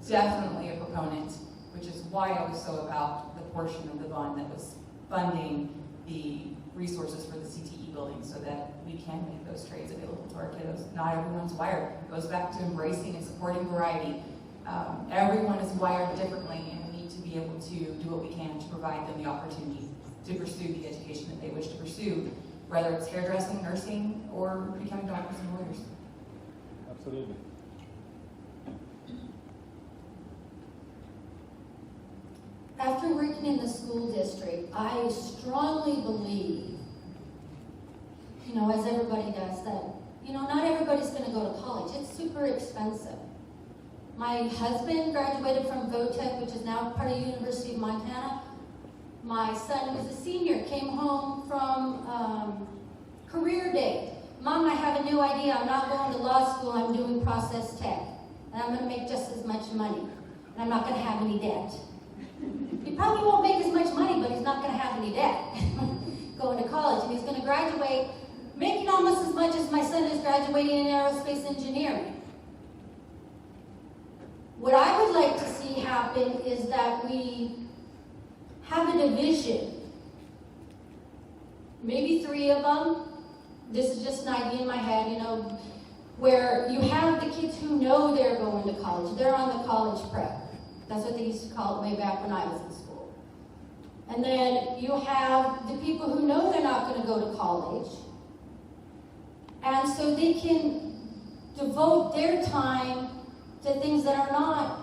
definitely a proponent, which is why I was so about the portion of the bond that was funding the resources for the CTE building so that we can make those trades available to our kiddos. Not everyone's wired. It goes back to embracing and supporting variety. Everyone is wired differently, and we need to be able to do what we can to provide them the opportunity to pursue the education that they wish to pursue, whether it's hairdressing, nursing, or becoming doctors and lawyers. Absolutely. After working in the school district, I strongly believe, as everybody does, that, not everybody's going to go to college. It's super expensive. My husband graduated from VOTEC, which is now part of the University of Montana. My son, who's a senior, came home from career day. Mom, I have a new idea. I'm not going to law school. I'm doing process tech. And I'm going to make just as much money. And I'm not going to have any debt. He probably won't make as much money, but he's not going to have any debt going to college. And he's going to graduate making almost as much as my son is graduating in aerospace engineering. What I would like to see happen is that we have a division, maybe 3 of them. This is just an idea in my head, where you have the kids who know they're going to college. They're on the college prep. That's what they used to call it way back when I was in school. And then you have the people who know they're not going to go to college. And so they can devote their time to things that are not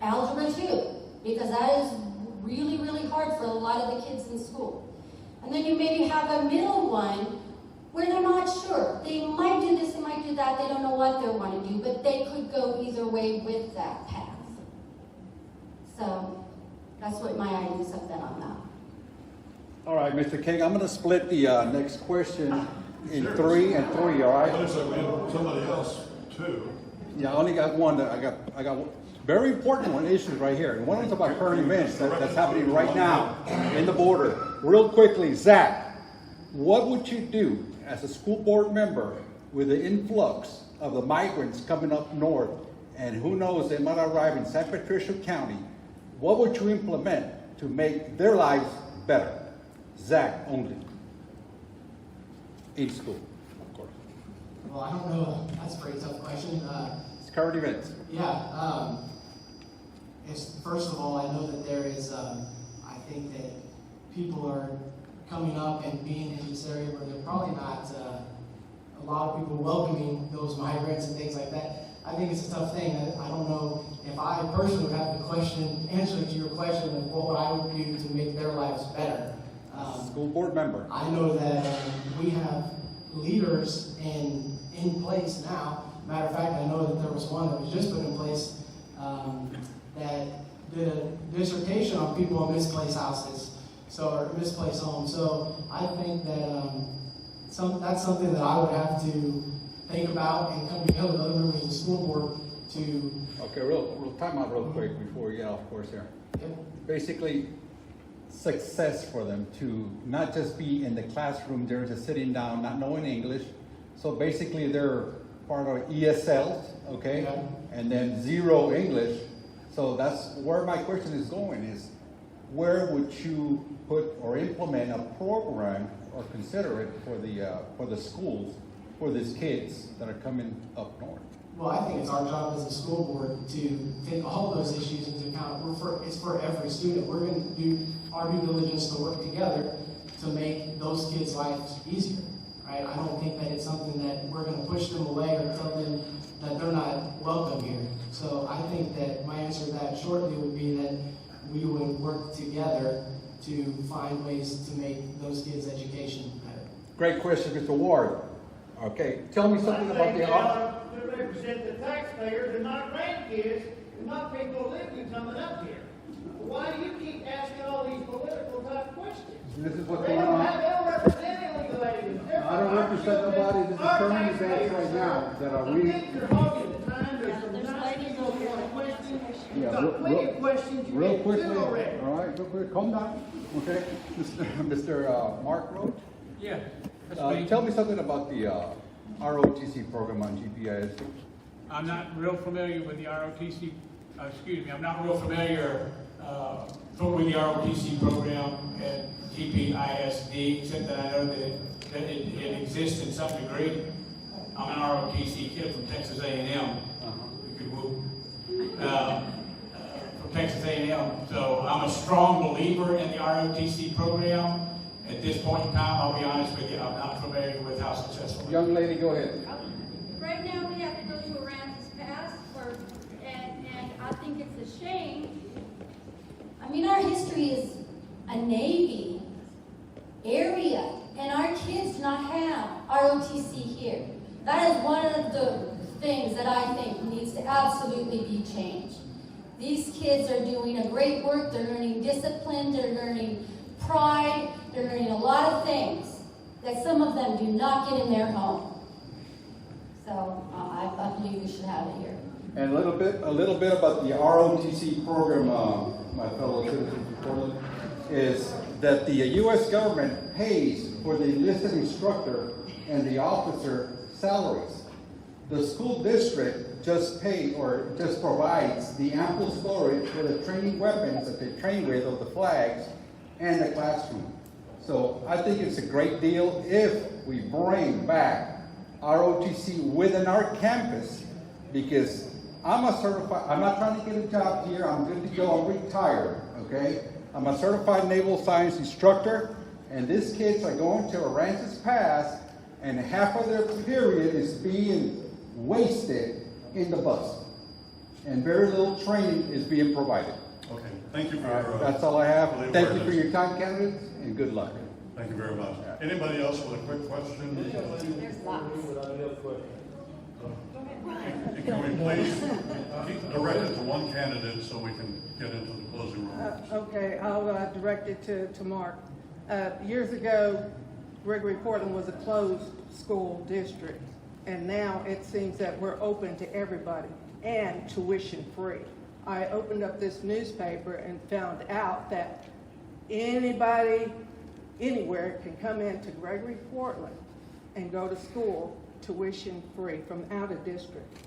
algebra 2, because that is really, really hard for a lot of the kids in school. And then you maybe have a middle one where they're not sure. They might do this, they might do that, they don't know what they want to do, but they could go either way with that path. So that's what my ideas have been on that. All right, Mr. King, I'm going to split the next question in 3 and 3, all right? Looks like we have somebody else too. Yeah, I only got one. That I got very important one issues right here. And one is about current events that's happening right now in the border. Real quickly, Zach, what would you do as a school board member with the influx of the migrants coming up north, and who knows, they might arrive in San Patricio County? What would you implement to make their lives better? Zach only. In school, of course. Well, I don't know. That's a pretty tough question. It's current events. Yeah. First of all, I know that there is, I think that people are coming up and being in this area where they're probably not a lot of people welcoming those migrants and things like that. I think it's a tough thing. I don't know if I personally would have the answer to your question of what I would do to make their lives better. School board member. I know that we have leaders in place now. Matter of fact, I know that there was one that was just put in place that did a dissertation on people in misplaced houses, or misplaced homes. So I think that that's something that I would have to think about and come together with other members of the school board to. Okay, we'll time out real quick before we get off course here. Yep. Basically, success for them to not just be in the classroom, they're just sitting down, not knowing English. So basically, they're part of ESL, okay, yeah. And then 0 English. So that's where my question is going: is where would you put or implement a program or consider it for the schools for these kids that are coming up north? Well, I think it's our job as a school board to take all those issues into account. It's for every student. We're going to do our due diligence to work together to make those kids' lives easier. Right? I don't think that it's something that we're going to push them away or tell them that they're not welcome here. So I think that my answer to that shortly would be that we would work together to find ways to make those kids' education better. Great question, Mr. Ward. Okay, tell me something about the to represent the taxpayers and not grandkids and not people living coming up here. Why do you keep asking all these political type questions? This is what's They going don't on. represent illegal aliens. I don't represent nobody. This is current events right now that are we. really. You're hogging the time. There's some nice people who want to question. Yeah, You've got plenty of questions. You real get quickly. two already. All right, real quick. Calm down. Okay, Mr. Mark Roach. Yeah. Tell me something about the ROTC program on GPIS. I'm not real familiar with the ROTC. I'm not real familiar with the ROTC program at GPISD, except that I know that it exists in some degree. I'm an ROTC kid from Texas A&M. From Texas A&M, so I'm a strong believer in the ROTC program. At this point in time, I'll be honest with you, I'm not familiar with how successful. Young lady, go ahead. Right now, we have to go to Aransas Pass, and I think it's a shame. I mean, our history is a Navy area, and our kids do not have ROTC here. That is one of the things that I think needs to absolutely be changed. These kids are doing a great work. They're learning discipline. They're learning pride. They're learning a lot of things that some of them do not get in their home. So I believe we should have it here. And a little bit about the ROTC program, my fellow citizens of Portland, is that the U.S. government pays for the enlisted instructor and the officer salaries. The school district just provides the ample storage for the training weapons that they train with, or the flags, and the classroom. So I think it's a great deal if we bring back ROTC within our campus, because I'm not trying to get a job here, I'm good to go, I'm retired, okay? I'm a certified naval science instructor, and these kids are going to Aransas Pass, and half of their period is being wasted in the bus. And very little training is being provided. Okay, thank you for that's all I have. Thank you for your time, candidates, and good luck. Thank you very much. Anybody else with a quick question? There's lots. Can we please keep directed to one candidate so we can get into the closing remarks? Okay, I'll direct it to Mark. Years ago, Gregory Portland was a closed school district, and now it seems that we're open to everybody and tuition free. I opened up this newspaper and found out that anybody, anywhere can come into Gregory Portland and go to school tuition free from out of district.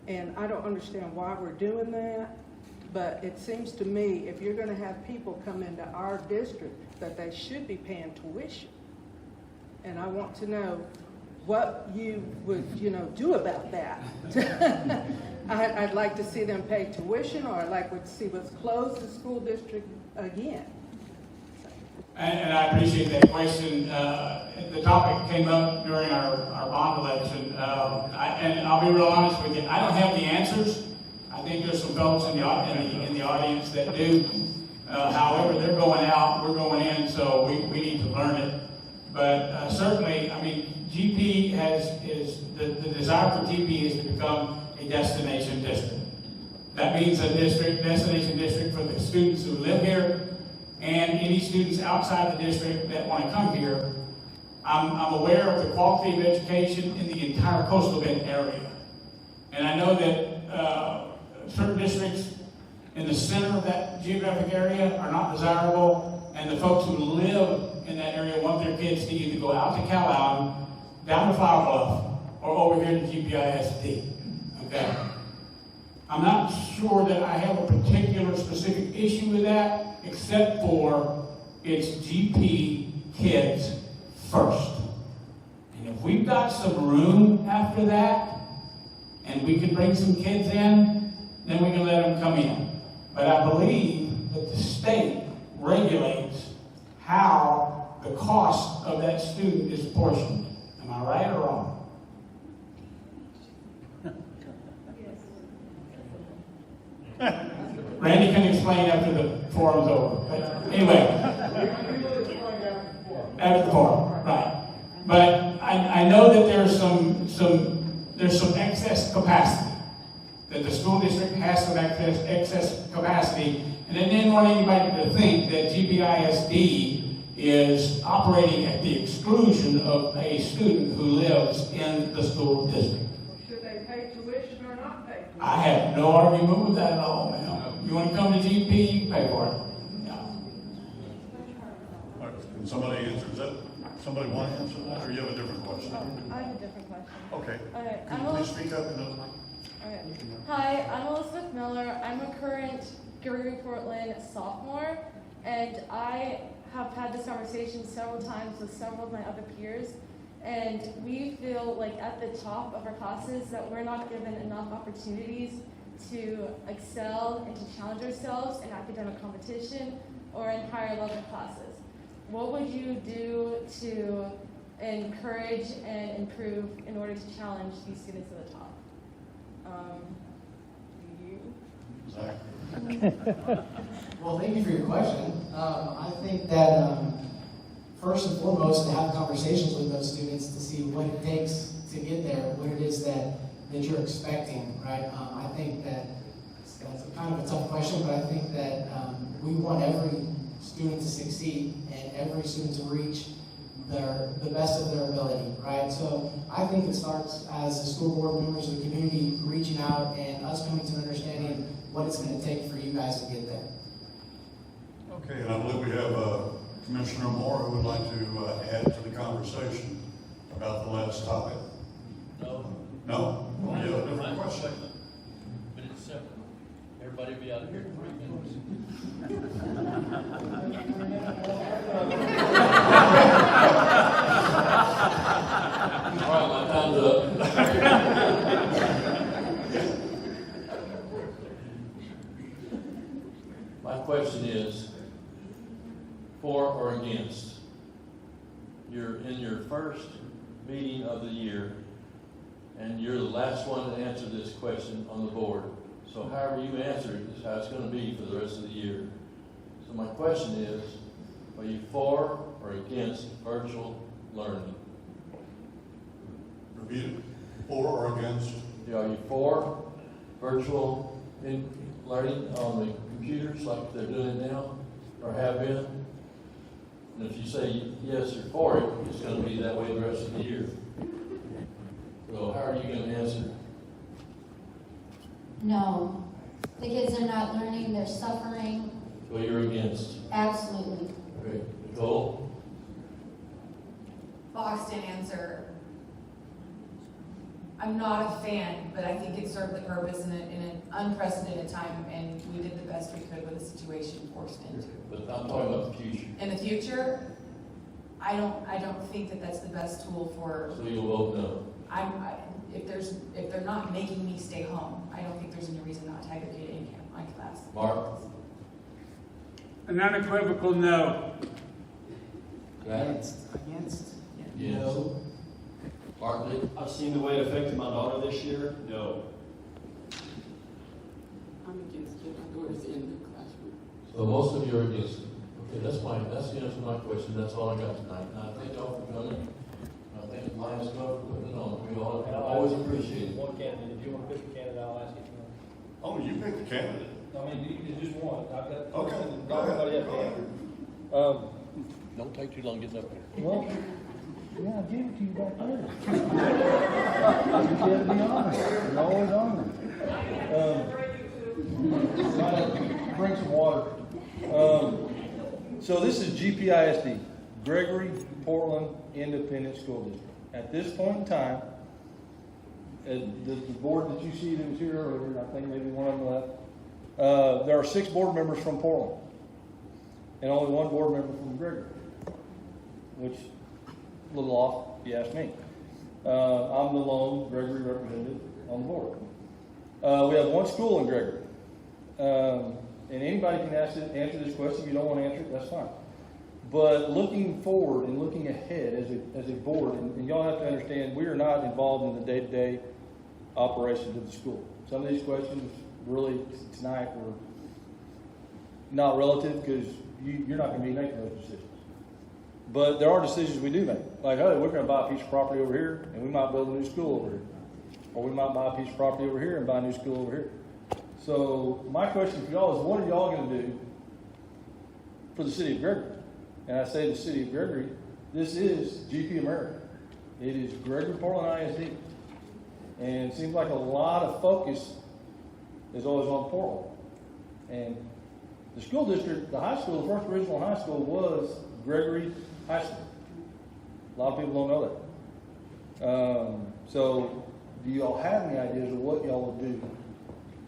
And I don't understand why we're doing that, but it seems to me if you're going to have people come into our district that they should be paying tuition. And I want to know what you would, do about that. I'd like to see them pay tuition, or I'd like to see what's closed the school district again. And I appreciate that question. The topic came up during our bond election, and I'll be real honest with you. I don't have the answers. I think there's some folks in the audience that do. However, they're going out, we're going in, so we need to learn it. But certainly, I mean, GP the desire for GP is to become a destination district. That means a destination district for the students who live here, and any students outside the district that want to come here. I'm aware of the quality of education in the entire coastal bend area. And I know that certain districts in the center of that geographic area are not desirable, and the folks who live in that area want their kids to either go out to Cal Allen, down to Flower Bluff, or over here to GPISD. Okay? I'm not sure that I have a particular specific issue with that, except for it's GP kids first. And if we've got some room after that, and we can bring some kids in, then we can let them come in. But I believe that the state regulates how the cost of that student is apportioned. Am I right or wrong? Randy can explain after the forum's over. But anyway, after the forum, right? But I know that there's some excess capacity, that the school district has some excess capacity, and I didn't want anybody to think that GPISD is operating at the exclusion of a student who lives in the school district. Should they pay tuition or not pay tuition? I have no argument with that at all, ma'am. You want to come to GP, you can pay for it. Yeah. All right, can somebody answer that? Somebody want to answer that, or you have a different question? I have a different question. Okay. Okay. Can you please speak up? Okay. Hi, I'm Elizabeth Miller. I'm a current Gregory Portland sophomore, and I have had this conversation several times with several of my other peers, and we feel like at the top of our classes that we're not given enough opportunities to excel and to challenge ourselves in academic competition or in higher level classes. What would you do to encourage and improve in order to challenge these students to the top? Well, thank you for your question. I think that first and foremost, to have conversations with those students to see what it takes to get there, what it is that you're expecting, right? I think that that's kind of a tough question, but I think that we want every student to succeed and every student to reach the best of their ability, right? So I think it starts as the school board members of the community reaching out and us coming to an understanding what it's going to take for you guys to get there. Okay, and I believe we have Commissioner Moore who would like to add to the conversation about the last topic. No. No? You have a different question? But it's simple. Everybody be out of here in 3 minutes. All right, my time's up. My question is, for or against? You're in your first meeting of the year, and you're the last one to answer this question on the board. So however you answer it is how it's going to be for the rest of the year. So my question is, are you for or against virtual learning? Repeat it. For or against? Yeah, are you for virtual learning on the computers like they're doing it now, or have been? And if you say yes, you're for it, it's going to be that way the rest of the year. So how are you going to answer? No. The kids are not learning, they're suffering. So you're against? Absolutely. Okay. Nicole? Boxed in answer. I'm not a fan, but I think it served the purpose in an unprecedented time, and we did the best we could with the situation forced into. But I'm talking about the future. In the future, I don't think that that's the best tool for. So you'll vote no? If they're not making me stay home, I don't think there's any reason not to aggregate in my class. Mark? An unequivocal no. Against. Yes. No. Bartley? I've seen the way it affected my daughter this year. No. I'm against it. My daughter's in the classroom. So most of you are against it. Okay, that's fine. That's the answer to my question. That's all I got tonight. And I thank y'all for coming. I thank the Lions Club for putting it on. We all always appreciate it. One candidate. If you want to pick a candidate, I'll ask you. Oh, you pick the candidate. I mean, you just one. I've got. Okay, go Everybody ahead. has Go to ahead. answer. Don't take too long getting up here. Well, yeah, I gave it to you back there. You can't be honest. You're always honest. Bring some water. So this is GPISD, Gregory Portland Independent School District. At this point in time, the board that you see that was here earlier, I think maybe one of them left, there are 6 board members from Portland and only 1 board member from Gregory, which is a little off, if you ask me. I'm the lone Gregory representative on the board. We have 1 school in Gregory. And anybody can answer this question. If you don't want to answer it, that's fine. But looking forward and looking ahead as a board, and y'all have to understand, we are not involved in the day-to-day operations of the school. Some of these questions really tonight were not relative because you're not going to be making those decisions. But there are decisions we do make. Like, oh, we're going to buy a piece of property over here, and we might build a new school over here. Or we might buy a piece of property over here and buy a new school over here. So my question for y'all is, what are y'all going to do for the city of Gregory? And I say the city of Gregory, this is GP America. It is Gregory Portland ISD. And it seems like a lot of focus is always on Portland. And the school district, the high school, the first original high school was Gregory High School. A lot of people don't know that. So do y'all have any ideas of what y'all will do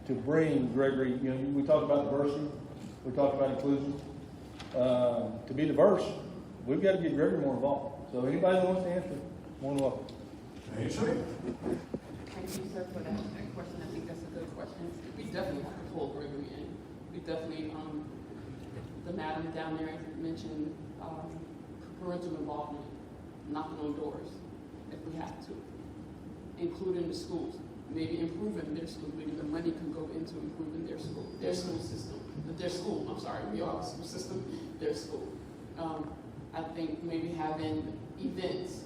to bring Gregory, we talked about diversity, we talked about inclusion. To be diverse, we've got to get Gregory more involved. So anybody that wants to answer, more than welcome. Thank you, sir, for that question. I think that's a good question. We definitely have to pull Gregory in. We definitely, the madam down there, as you mentioned, parental involvement, knocking on doors, if we have to, including the schools. Maybe improving their school. Maybe the money can go into improving their school system. Their school, I'm sorry, we are a school system, their school. I think maybe having events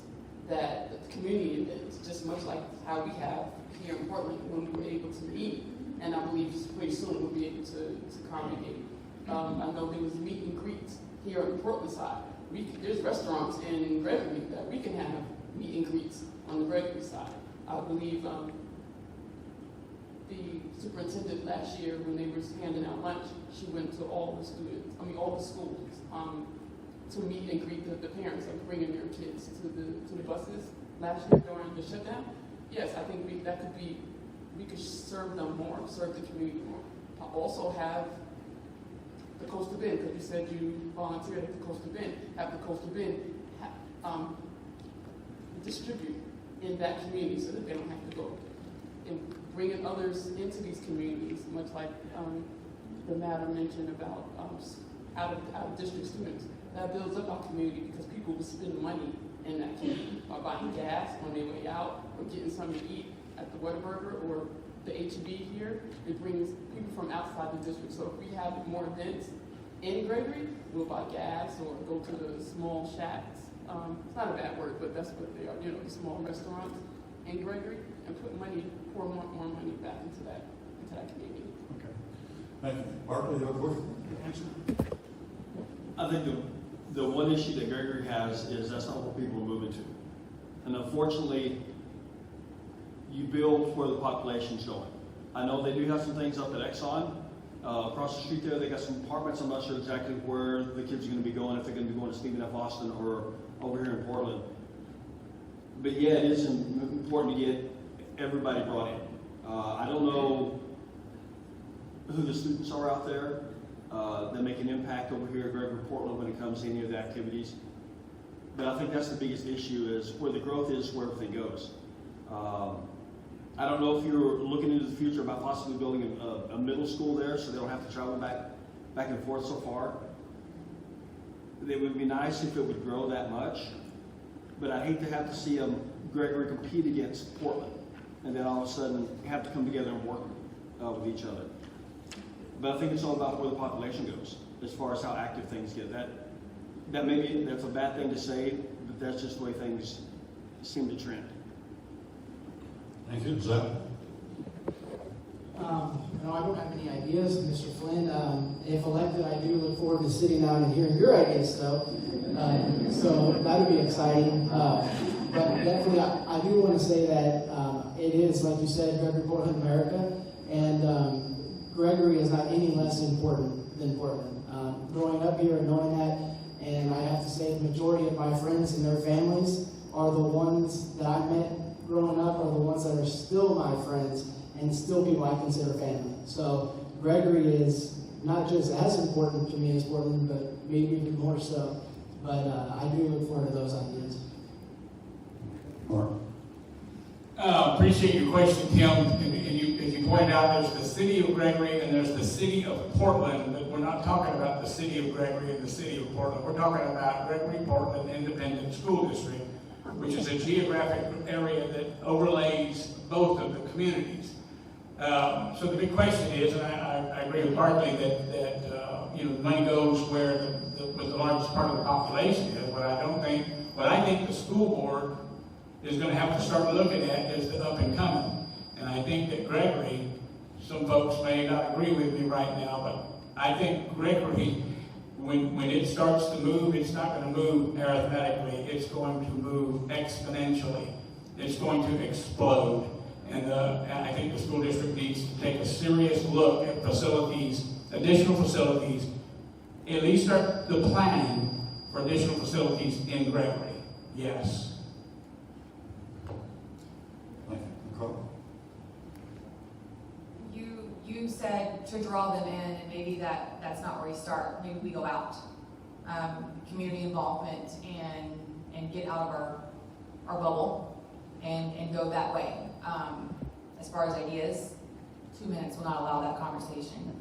community events, just just much like how we have here in Portland when we were able to meet. And I believe pretty soon we'll be able to congregate. I know there was meet and greet here on the Portland side. There's restaurants in Gregory that we can have meet and greets on the Gregory side. I believe the superintendent last year, when they were handing out lunch, she went to all the schools to meet and greet the parents of bringing their kids to the buses last year during the shutdown. Yes, I think we could serve them more, serve the community more. Also have the Coastal Bend, because you said you volunteered at the Coastal Bend. Have the Coastal Bend distribute in that community so that they don't have to go. And bringing others into these communities, much like the matter mentioned about out of district students. That builds up our community because people will spend money in that community by buying gas on their way out or getting something to eat at the Whataburger or the H-E-B here. It brings people from outside the district. So if we have more events in Gregory, we'll buy gas or go to the small shacks. It's not a bad word, but that's what they are, the small restaurants in Gregory, and pour more money back into that community. Okay. Thank you. Barkley, you have a answer? I think the one issue that Gregory has is that's not what people are moving to. And unfortunately, you build where the population's going. I know they do have some things up at Exxon. Across the street there, they got some apartments. I'm not sure exactly where the kids are going to be going, if they're going to be going to Stephen F. Austin or over here in Portland. But yeah, it is important to get everybody brought in. I don't know who the students are out there that make an impact over here at Gregory Portland when it comes to any of the activities. But I think that's the biggest issue is where the growth is, where everything goes. I don't know if you're looking into the future about possibly building a middle school there so they don't have to travel back and forth so far. It would be nice if it would grow that much, but I'd hate to have to see Gregory compete against Portland and then all of a sudden have to come together and work with each other. But I think it's all about where the population goes as far as how active things get. That maybe that's a bad thing to say, but that's just the way things seem to trend. Thank you. Zach? No, I don't have any ideas, Mr. Flynn. If elected, I do look forward to sitting down and hearing your ideas, though. So that would be exciting. But definitely, I do want to say that it is, like you said, Gregory Portland, America, and Gregory is not any less important than Portland. Growing up here and knowing that, and I have to say the majority of my friends and their families are the ones that I met growing up, are the ones that are still my friends and still people I consider family. So Gregory is not just as important to me as Portland, but maybe even more so. But I do look forward to those ideas. Mark? Appreciate your question, Tim. As you pointed out, there's the city of Gregory and there's the city of Portland, but we're not talking about the city of Gregory and the city of Portland. We're talking about Gregory Portland Independent School District, which is a geographic area that overlays both of the communities. So the big question is, and I agree with Barkley that money goes where the largest part of the population is. What I think the school board is going to have to start looking at is the up and coming. And I think that Gregory, some folks may not agree with me right now, but I think Gregory, when it starts to move, it's not going to move arithmetically. It's going to move exponentially. It's going to explode. And I think the school district needs to take a serious look at facilities, additional facilities, at least start the planning for additional facilities in Gregory. Yes. Nicole? You said to draw them in, and maybe that's not where we start. Maybe we go out. Community involvement and get out of our bubble and go that way. As far as ideas, 2 minutes will not allow that conversation.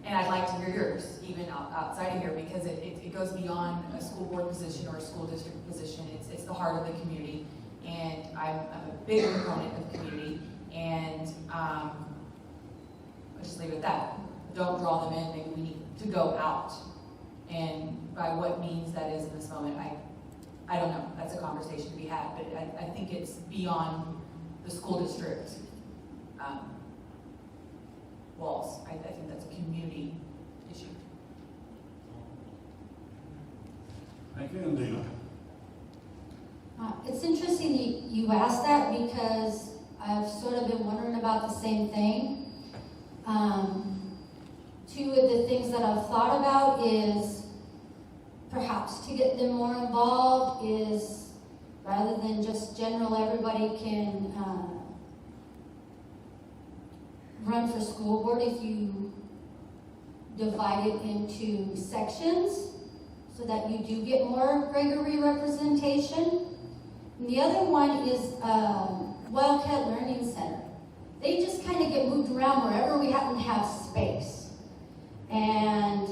And I'd like to hear yours, even outside of here, because it goes beyond a school board position or a school district position. It's the heart of the community, and I'm a big proponent of community, and I'll just leave it at that. Don't draw them in, maybe we need to go out. And by what means that is in this moment, I don't know, that's a conversation to be had, but I think it's beyond the school district walls. I think that's a community issue. Thank you, Deanna. It's interesting you asked that because I've sort of been wondering about the same thing. Two of the things that I've thought about is perhaps to get them more involved is rather than just general everybody can run for school board, if you divide it into sections so that you do get more Gregory representation. And the other one is Wildcat Learning Center. They just kind of get moved around wherever we happen to have space. And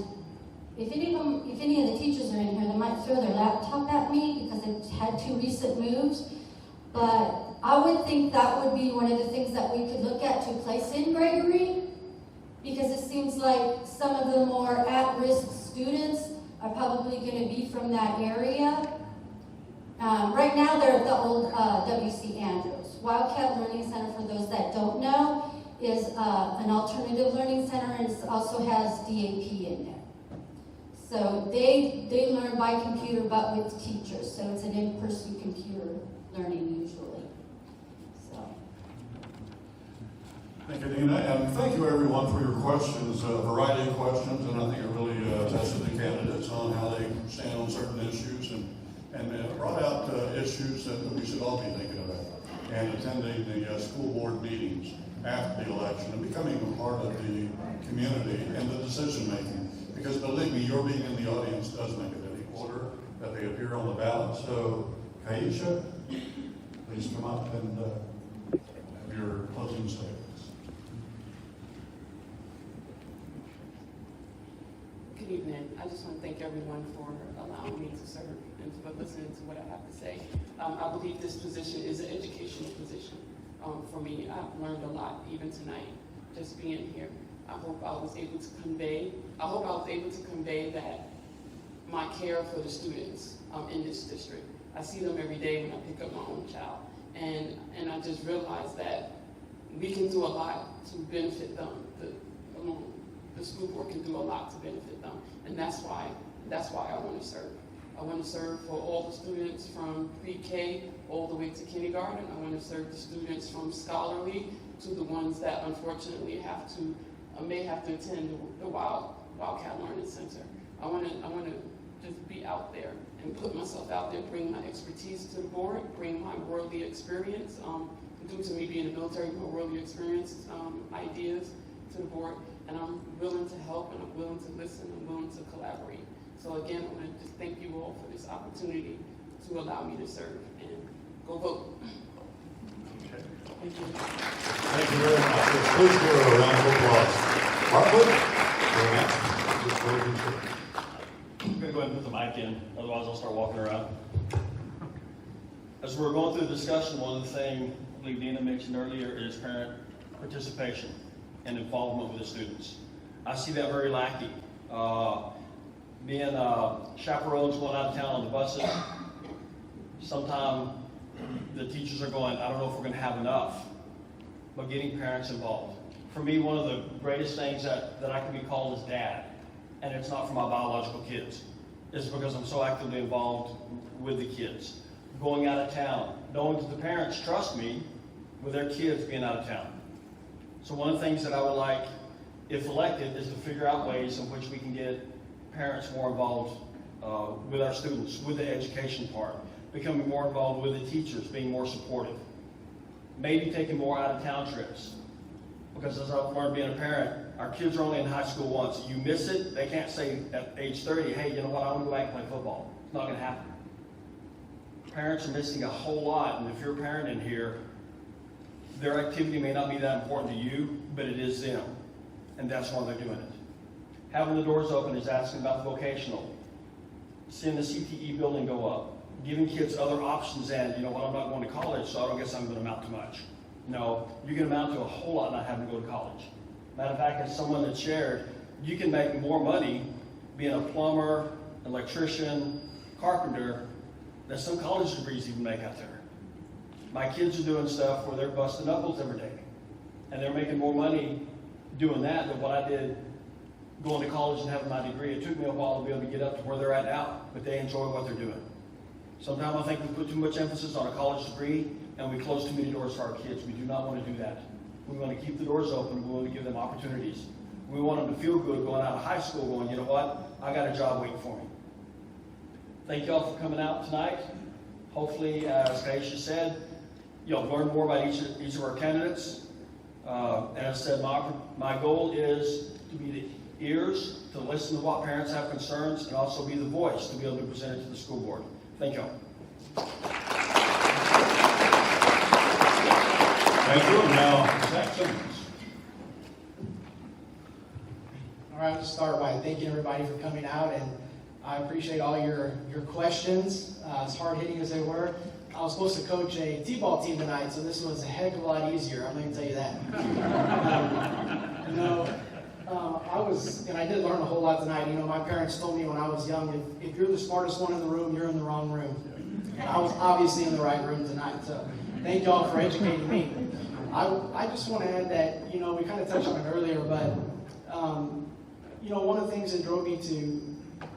if any of the teachers are in here, they might throw their laptop at me because they've had 2 recent moves. But I would think that would be one of the things that we could look at to place in Gregory, because it seems like some of the more at-risk students are probably going to be from that area. Right now, they're at the old W.C. Andrews. Wildcat Learning Center, for those that don't know, is an alternative learning center, and it also has DAP in there. So they learn by computer, but with teachers. So it's an in-person computer learning usually. So. Thank you, Deanna, and thank you everyone for your questions, a variety of questions, and I think it really tested the candidates on how they stand on certain issues and brought out issues that we should all be thinking about, and attending the school board meetings after the election and becoming a part of the community and the decision making. Because believe me, your being in the audience does make it any order that they appear on the ballot. So, Kaisha, please come up and have your closing statements. Good evening. I just want to thank everyone for allowing me to serve and for listening to what I have to say. I believe this position is an educational position. For me, I've learned a lot, even tonight, just being here. I hope I was able to convey that my care for the students in this district. I see them every day when I pick up my own child, and I just realized that we can do a lot to benefit them. The school board can do a lot to benefit them, and that's why I want to serve. I want to serve for all the students from pre-K all the way to kindergarten. I want to serve the students from scholarly to the ones that unfortunately may have to attend the Wildcat Learning Center. I want to just be out there and put myself out there, bring my expertise to the board, bring my worldly experience, due to me being in the military, my worldly experience, ideas to the board, and I'm willing to help, and I'm willing to listen, I'm willing to collaborate. So again, I want to just thank you all for this opportunity to allow me to serve, and go vote. Okay. Thank you. Thank you very much. Please give her a round of applause. Bartlett, you're next. I'm going to go ahead and put the mic in, otherwise I'll start walking around. As we're going through the discussion, one of the things I believe Deanna mentioned earlier is parent participation and involvement with the students. I see that very lacking. Being chaperones going out of town on the buses, sometimes the teachers are going, I don't know if we're going to have enough, but getting parents involved. For me, one of the greatest things that I can be called is dad, and it's not for my biological kids. It's because I'm so actively involved with the kids. Going out of town, knowing that the parents trust me with their kids being out of town. So one of the things that I would like, if elected, is to figure out ways in which we can get parents more involved with our students, with the education part, becoming more involved with the teachers, being more supportive. Maybe taking more out-of-town trips. Because as I've learned being a parent, our kids are only in high school once. You miss it, they can't say at age 30, hey, you know what, I want to go back and play football. It's not going to happen. Parents are missing a whole lot, and if you're a parent in here, their activity may not be that important to you, but it is them, and that's why they're doing it. Having the doors open is asking about the vocational, seeing the CTE building go up, giving kids other options, and you know what, I'm not going to college, so I don't guess I'm going to amount to much. No, you can amount to a whole lot not having to go to college. Matter of fact, as someone that shared, you can make more money being a plumber, electrician, carpenter, that some college degrees even make out there. My kids are doing stuff where they're busting knuckles every day. And they're making more money doing that than what I did going to college and having my degree. It took me a while to be able to get up to where they're at now, but they enjoy what they're doing. Sometimes I think we put too much emphasis on a college degree and we close too many doors for our kids. We do not want to do that. We want to keep the doors open. We want to give them opportunities. We want them to feel good going out of high school going, you know what, I got a job waiting for me. Thank y'all for coming out tonight. Hopefully, as Kaisha said, you'll learn more about each of our candidates. As I said, my goal is to be the ears, to listen to what parents have concerns, and also be the voice to be able to present it to the school board. Thank you. Thank you. And now, Zach Simmons. All right, I'll just start by thanking everybody for coming out, and I appreciate all your questions, as hard-hitting as they were. I was supposed to coach a t-ball team tonight, so this was a heck of a lot easier, I'm going to tell you that. I did learn a whole lot tonight. You know, my parents told me when I was young, if you're the smartest one in the room, you're in the wrong room. And I was obviously in the right room tonight, so thank y'all for educating me. I just want to add that, you know, we kind of touched on it earlier, but, you know, one of the things that drove me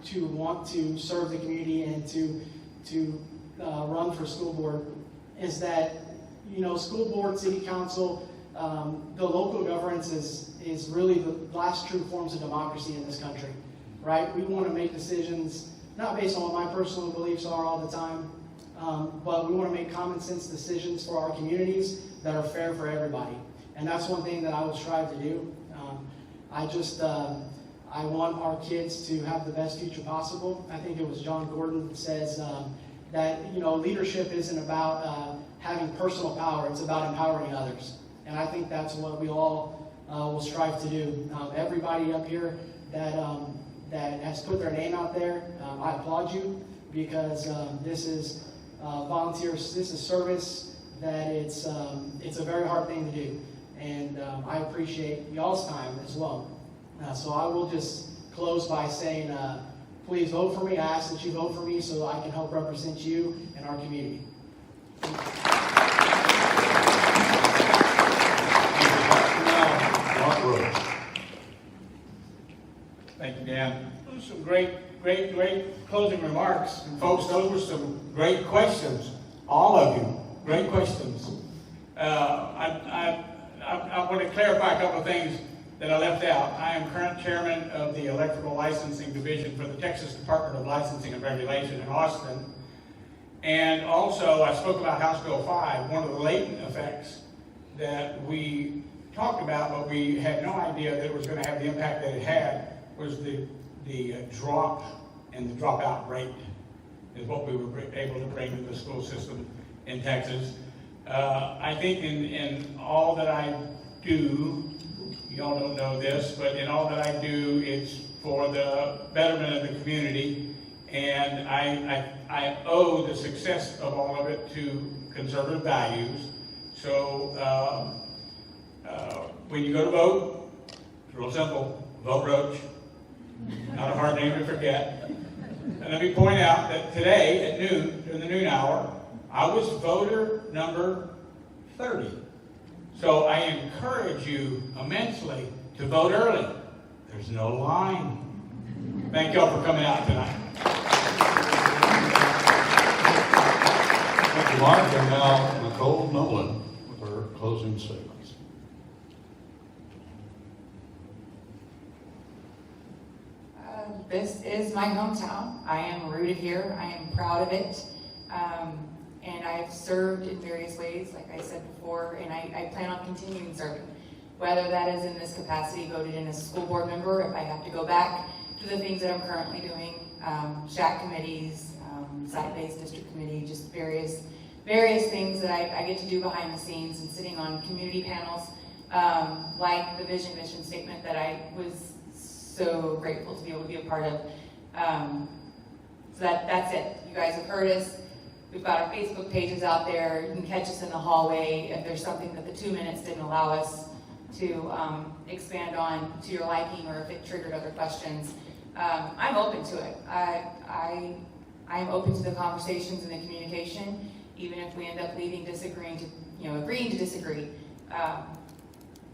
to want to serve the community and to run for school board is that, you know, school board, city council, the local governance is really the last true forms of democracy in this country, right? We want to make decisions not based on what my personal beliefs are all the time, but we want to make common sense decisions for our communities that are fair for everybody. And that's one thing that I will strive to do. I want our kids to have the best future possible. I think it was John Gordon that says that, you know, leadership isn't about having personal power, it's about empowering others. And I think that's what we all will strive to do. Everybody up here that has put their name out there, I applaud you, because this is volunteers, this is service, that it's a very hard thing to do. And I appreciate y'all's time as well. So I will just close by saying, please vote for me. I ask that you vote for me so I can help represent you and our community. Roach. Thank you, Dan. Those were some great closing remarks. And folks, those were some great questions. All of you, great questions. I want to clarify a couple of things that I left out. I am current chairman of the Electrical Licensing Division for the Texas Department of Licensing and Regulation in Austin. And also, I spoke about House Bill 5, one of the latent effects that we talked about, but we had no idea that it was going to have the impact that it had, was the drop in the dropout rate, is what we were able to bring to the school system in Texas. I think in all that I do, y'all don't know this, but in all that I do, it's for the betterment of the community, and I owe the success of all of it to conservative values. So when you go to vote, it's real simple, vote Roach. Not a hard name to forget. And let me point out that today at noon, during the noon hour, I was voter number 30. So I encourage you immensely to vote early. There's no line. Thank y'all for coming out tonight. Thank you, Mark. And now Nicole Nolan with her closing statements. This is my hometown. I am rooted here. I am proud of it. And I've served in various ways, like I said before, and I plan on continuing serving. Whether that is in this capacity, voted in as a school board member, if I have to go back to the things that I'm currently doing, SHAC committees, site-based district committee, just various things that I get to do behind the scenes, and sitting on community panels, like the vision mission statement that I was so grateful to be able to be a part of. So that's it. You guys have heard us. We've got our Facebook pages out there. You can catch us in the hallway if there's something that the 2 minutes didn't allow us to expand on to your liking, or if it triggered other questions. I'm open to it. I I am open to the conversations and the communication, even if we end up agreeing to disagree.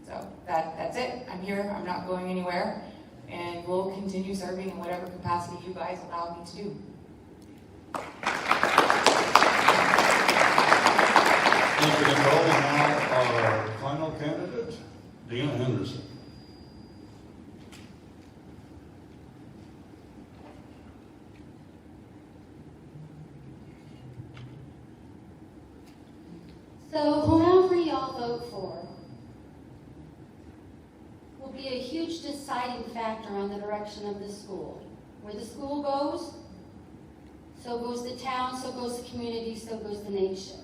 So that's it. I'm here. I'm not going anywhere, and we'll continue serving in whatever capacity you guys allow me to do. Thank you, Nicole. And now our final candidate, Deanna Henderson. So whoever y'all vote for will be a huge deciding factor on the direction of the school. Where the school goes, so goes the town, so goes the community, so goes the nation.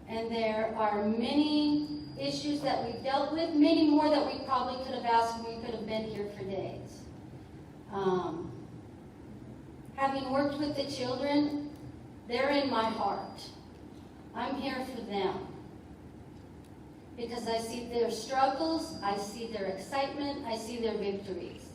And there are many issues that we've dealt with, many more that we probably could have asked, and we could have been here for days. Having worked with the children, they're in my heart. I'm here for them. Because I see their struggles, I see their excitement, I see their victories.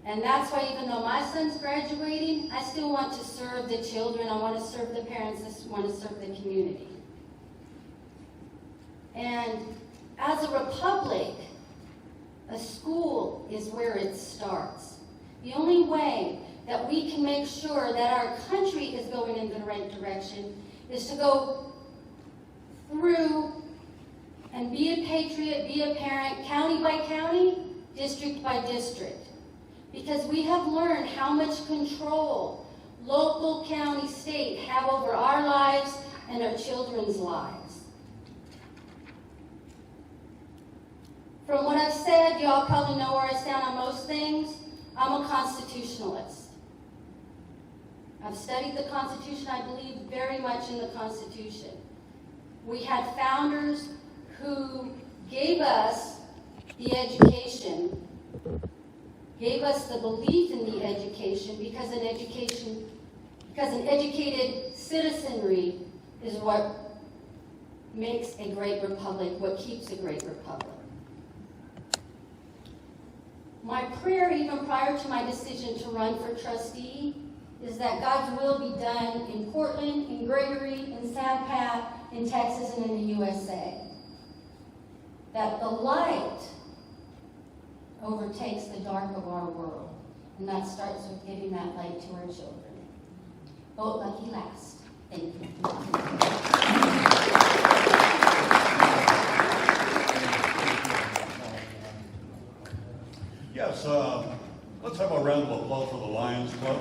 And that's why even though my son's graduating, I still want to serve the children, I want to serve the parents, I want to serve the community. And as a republic, a school is where it starts. The only way that we can make sure that our country is going in the right direction is to go through and be a patriot, be a parent, county by county, district by district. Because we have learned how much control local, county, state have over our lives and our children's lives. From what I've said, y'all probably know where I stand on most things. I'm a constitutionalist. I've studied the Constitution. I believe very much in the Constitution. We had founders who gave us the education, gave us the belief in the education, because an educated citizenry is what makes a great republic, what keeps a great republic. My prayer, even prior to my decision to run for trustee, is that God's will be done in Portland, in Gregory, in San Pat, in Texas, and in the USA. That the light overtakes the dark of our world. And that starts with giving that light to our children. Vote lucky last. Thank you. Yes, let's have a round of applause for the Lions Club.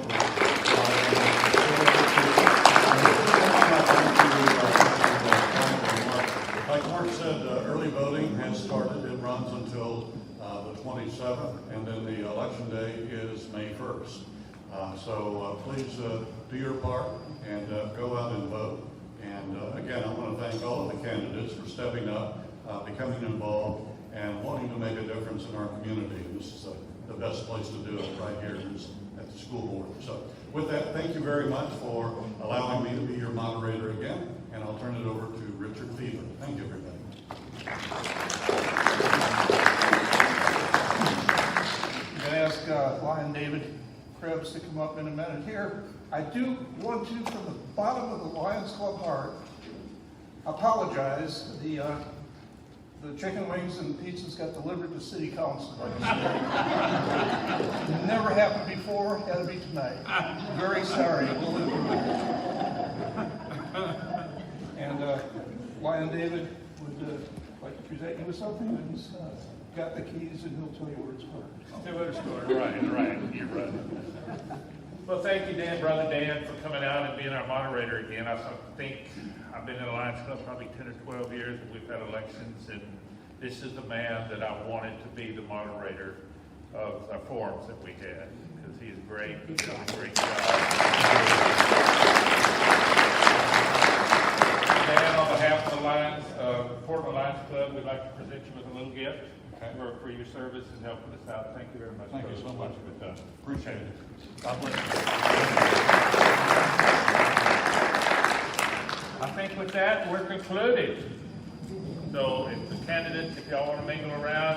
Like Mark said, early voting has started. It runs until the 27th, and then the election day is May 1st. So please do your part and go out and vote. And again, I want to thank all of the candidates for stepping up, becoming involved, and wanting to make a difference in our community. And this is the best place to do it, right here at the school board. So with that, thank you very much for allowing me to be your moderator again, and I'll turn it over to Richard Fever. Thank you, everybody. I'm going to ask Lion David Krebs to come up in a minute here. I do want to, from the bottom of the Lions Club heart, apologize. The chicken wings and pizzas got delivered to City Council. Never happened before, had to be tonight. Very sorry. We'll improve. And Lion David would like to present you with something. He's got the keys and he'll tell you where it's parked. Where it's going. Right. You're right. Well, thank you, Dan, Brother Dan, for coming out and being our moderator again. I think I've been in the Lions Club probably 10 or 12 years, and we've had elections, and this is the man that I wanted to be the moderator of the forums that we had, because he's great. He does a great job. Dan, on behalf of the Portland Lions Club, we'd like to present you with a little gift for your service and helping us out. Thank you very much. Thank you so much. Appreciate it. God bless you. I think with that, we're concluded. So if the candidates, if y'all want to mingle around,